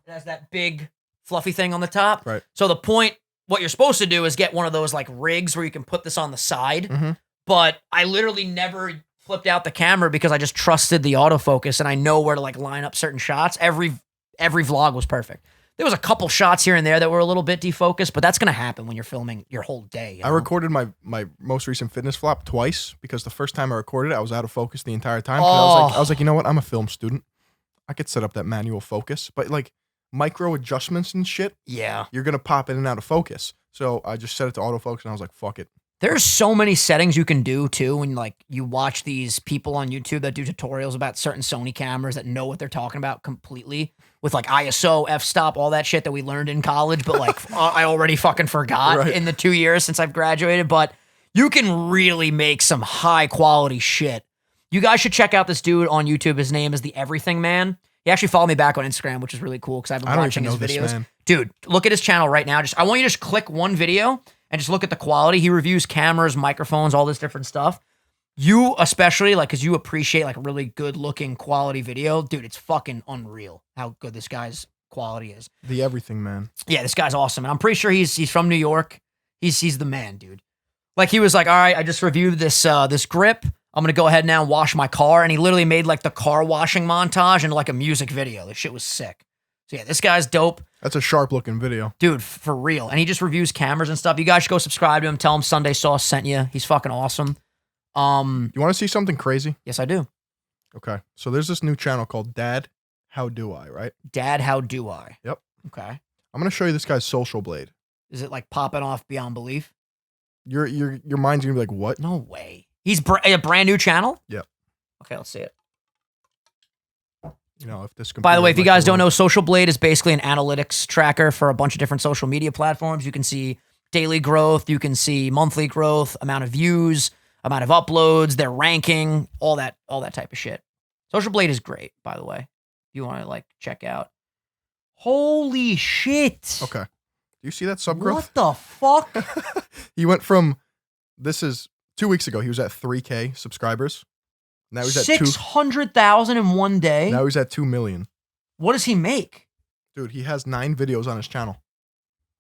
It has that big fluffy thing on the top. Right. So what you're supposed to do is get one of those like rigs where you can put this on the side. But I literally never flipped out the camera because I just trusted the autofocus and I know where to like line up certain shots. Every vlog was perfect. There was a couple shots here and there that were a little bit defocused, but that's going to happen when you're filming your whole day. You know? I recorded my most recent fitness flop twice because the first time I recorded it, I was out of focus the entire time. I was like, you know what? I'm a film student. I could set up that manual focus, but like micro adjustments and shit, yeah, you're going to pop in and out of focus. So I just set it to autofocus and I was like, fuck it. There's so many settings you can do too when like you watch these people on YouTube that do tutorials about certain Sony cameras that know what they're talking about completely with like ISO, f-stop, all that shit that we learned in college, but like I already fucking forgot in the 2 years since I've graduated. But you can really make some high quality shit. You guys should check out this dude on YouTube. His name is The Everything Man. He actually followed me back on Instagram, which is really cool because I've been watching his videos. Dude, look at his channel right now. I want you to just click one video and just look at the quality. He reviews cameras, microphones, all this different stuff. You especially, like, because you appreciate, like, really good-looking quality video. Dude, it's fucking unreal how good this guy's quality is. The Everything Man. Yeah, this guy's awesome. And I'm pretty sure he's from New York. He's the man, dude. Like, he was like, all right, I just reviewed this grip. I'm going to go ahead now and wash my car. And he literally made, like, the car washing montage into, like, a music video. This shit was sick. So, yeah, this guy's dope. That's a sharp-looking video. Dude, for real. And he just reviews cameras and stuff. You guys should go subscribe to him. Tell him Sunday Sauce sent you. He's fucking awesome. You want to see something crazy? Yes, I do. Okay. So there's this new channel called Dad, How Do I, right? Dad, How Do I? Yep. Okay. I'm going to show you this guy's social blade. Is it like popping off beyond belief? Your mind's going to be like, what? No way. He's a brand new channel? Yep. Okay, let's see it. You know, if this By the way, if you guys don't know, Social Blade is basically an analytics tracker for a bunch of different social media platforms. You can see daily growth, you can see monthly growth, amount of views, amount of uploads, their ranking, all that type of shit. Social Blade is great, by the way. If you want to like check out. Holy shit. Okay. Do you see that sub growth? What the fuck? He went from, this is 2 weeks ago, he was at 3K subscribers. Now he's at 600,000 in one day. Now he's at 2 million. What does he make? Dude, he has 9 videos on his channel.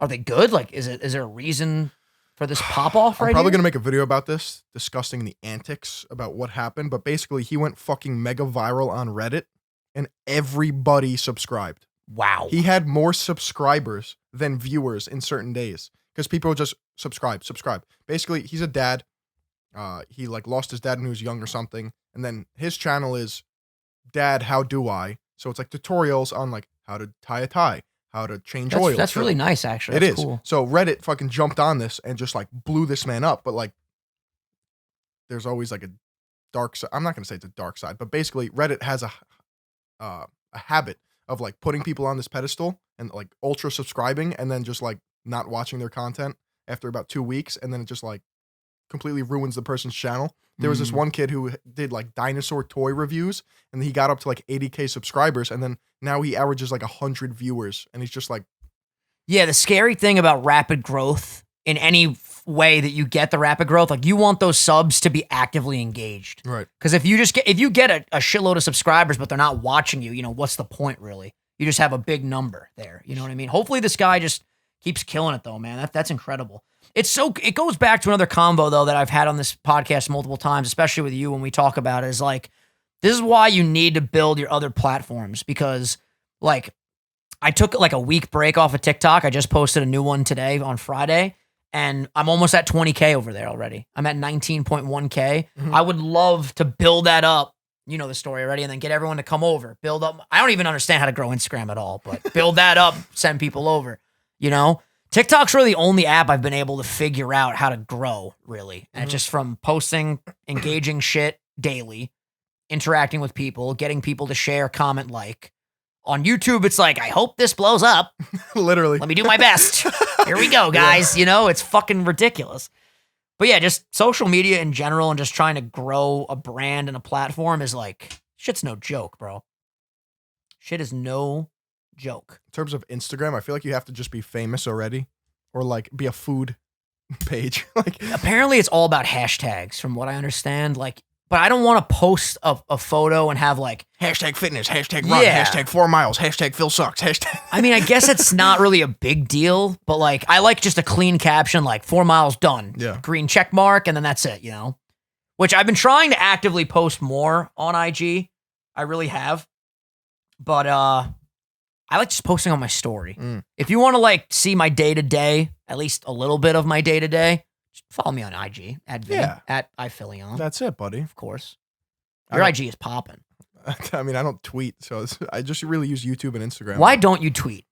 Are they good? Like, is there a reason for this pop off right I'm probably here? going to make a video about this, discussing the antics about what happened. But basically, he went fucking mega viral on Reddit and everybody subscribed. Wow. He had more subscribers than viewers in certain days because people just subscribe. Basically, he's a dad. He like lost his dad when he was young or something. And then his channel is Dad, How Do I? So it's like tutorials on like how to tie a tie, how to change oil. That's really nice, actually. It That's is. cool. So Reddit fucking jumped on this and just like blew this man up. But like, there's always like a dark side. I'm not going to say it's a dark side, but basically Reddit has a habit of like putting people on this pedestal and like ultra subscribing and then just like not watching their content after about 2 weeks, and then it just like completely ruins the person's channel. There was this one kid who did like dinosaur toy reviews, and he got up to like 80K subscribers, and then now he averages like 100 viewers, and he's just like, yeah, the scary thing about rapid growth in any way that you get the rapid growth, like you want those subs to be actively engaged. right. Because if you get a shitload of subscribers, but they're not watching you, what's the point really? You just have a big number there. You know what I mean? Hopefully this guy just keeps killing it though, man. That's incredible. It goes back to another combo though that I've had on this podcast multiple times, especially with you when we talk about it, is like, this is why you need to build your other platforms, because like I took like a week break off of TikTok. I just posted a new one today on Friday, and I'm almost at 20K over there already. I'm at 19.1K. I would love to build that up. You know the story already, and then get everyone to come over, build up. I don't even understand how to grow Instagram at all, but build that up, send people over, TikTok's really the only app I've been able to figure out how to grow, really. And it's just from posting, engaging shit daily, interacting with people, getting people to share, comment, like. On YouTube, it's like, I hope this blows up. Literally. Let me do my best. Here we go, guys. It's fucking ridiculous. But yeah, just social media in general and just trying to grow a brand and a platform is like, shit's no joke, bro. Shit is no joke. In terms of Instagram, I feel like you have to just be famous already, or like be a food page. Like, apparently it's all about hashtags from what I understand. Like, but I don't want to post a photo and have like hashtag fitness, hashtag run, hashtag 4 miles, hashtag Phil sucks, hashtag. I mean, I guess it's not really a big deal, but like I like just a clean caption, like 4 miles done, green check mark, and then that's it, Which I've been trying to actively post more on IG. I really have, but I like just posting on my story. If you want to like see my day to day, at least a little bit of my day to day. Follow me on IG at Vinny, at Philion. That's it, buddy. Of course. Your IG is popping. I mean, I don't tweet, so I just really use YouTube and Instagram. Why don't you tweet?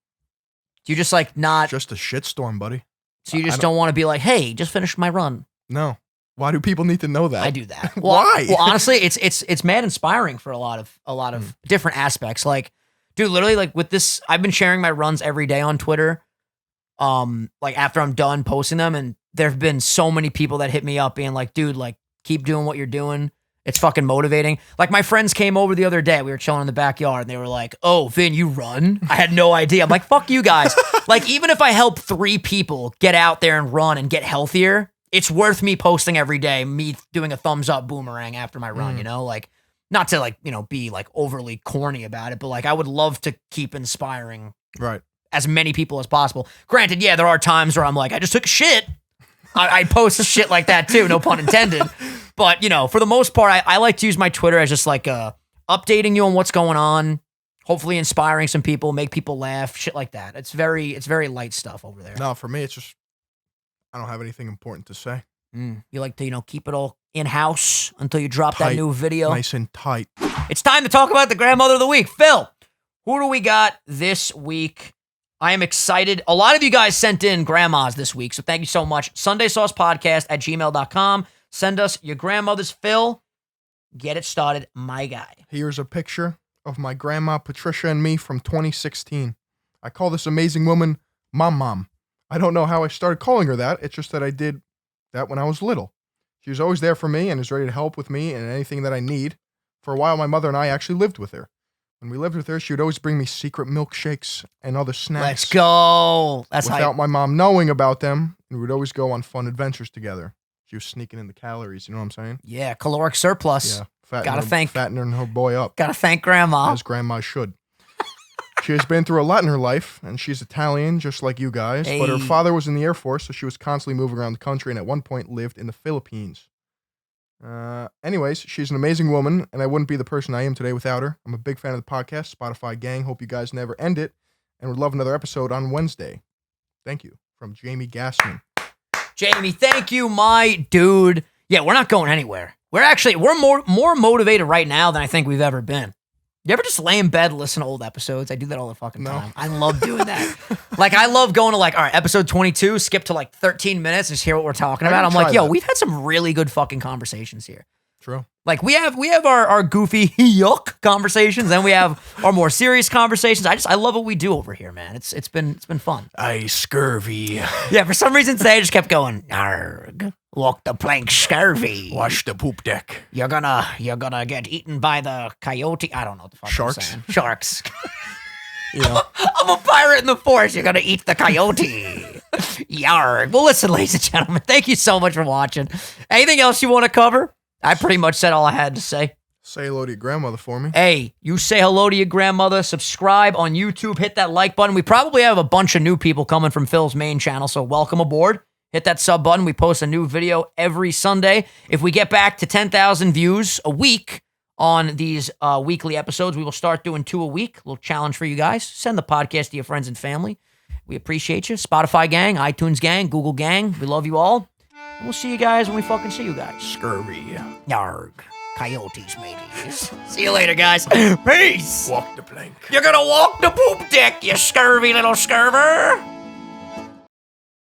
Do you just like not? Just a shitstorm, buddy. So you just don't want to be like, hey, just finished my run. No. Why do people need to know that? I do that. Well, why? Well, honestly, it's mad inspiring for a lot of different aspects. Like, dude, literally, like with this, I've been sharing my runs every day on Twitter. Like after I'm done posting them, and there have been so many people that hit me up being like, dude, like keep doing what you're doing. It's fucking motivating. Like my friends came over the other day. We were chilling in the backyard and they were like, oh, Vin, you run? I had no idea. I'm like, fuck you guys. Like even if I help 3 people get out there and run and get healthier, it's worth me posting every day, me doing a thumbs up boomerang after my run, like not to like, be like overly corny about it, but like I would love to keep inspiring as many people as possible. Granted, yeah, there are times where I'm like, I just took a shit. I post shit like that too, no pun intended. But, for the most part, I like to use my Twitter as just like updating you on what's going on, hopefully inspiring some people, make people laugh, shit like that. It's very light stuff over there. No, for me, it's just, I don't have anything important to say. You like to, keep it all in-house until you drop that new video. Nice and tight. It's time to talk about the Grandmother of the Week. Phil, who do we got this week? I am excited. A lot of you guys sent in grandmas this week, so thank you so much. SundaySaucePodcast@gmail.com. Send us your grandmothers. Phil, get it started, my guy. Here's a picture of my grandma Patricia and me from 2016. I call this amazing woman Mom. I don't know how I started calling her that. It's just that I did that when I was little. She was always there for me and is ready to help with me and anything that I need. For a while, my mother and I actually lived with her. When we lived with her, she would always bring me secret milkshakes and other snacks. Let's go. That's without my mom knowing about them, and we'd always go on fun adventures together. She was sneaking in the calories, you know what I'm saying? Yeah, caloric surplus. Yeah, fattening her boy up. Gotta thank grandma. As grandma should. She has been through a lot in her life, and she's Italian, just like you guys. Hey. But her father was in the Air Force, so she was constantly moving around the country, and at one point lived in the Philippines. Anyways, she's an amazing woman, and I wouldn't be the person I am today without her. I'm a big fan of the podcast, Spotify gang. Hope you guys never end it, and would love another episode on Wednesday. Thank you. From Jamie Gassman. Jamie, thank you, my dude. Yeah, we're not going anywhere. We're more motivated right now than I think we've ever been. You ever just lay in bed and listen to old episodes? I do that all the fucking time. I love doing that. Like, I love going to like, all right, episode 22, skip to like 13 minutes and just hear what we're talking about. I'm like, yo, we've had some really good fucking conversations here. True. Like we have our goofy yuck conversations, then we have our more serious conversations. I love what we do over here, man. It's been fun. I scurvy. Yeah, for some reason today I just kept going, arg, walk the plank scurvy. Wash the poop deck. You're gonna get eaten by the coyote. I don't know what the fuck Sharks? I'm saying. Sharks. Yeah. I'm a pirate in the forest. You're gonna eat the coyote. Yarg. Well, listen, ladies and gentlemen, thank you so much for watching. Anything else you want to cover? I pretty much said all I had to say. Say hello to your grandmother for me. Hey, you say hello to your grandmother. Subscribe on YouTube. Hit that like button. We probably have a bunch of new people coming from Phil's main channel, so welcome aboard. Hit that sub button. We post a new video every Sunday. If we get back to 10,000 views a week on these weekly episodes, we will start doing 2 a week. A little challenge for you guys. Send the podcast to your friends and family. We appreciate you. Spotify gang, iTunes gang, Google gang. We love you all. And we'll see you guys when we fucking see you guys. Scurvy. Yarg. Coyotes, mateys. See you later, guys. Peace. Walk the plank. You're gonna walk the poop deck, you scurvy little scurver.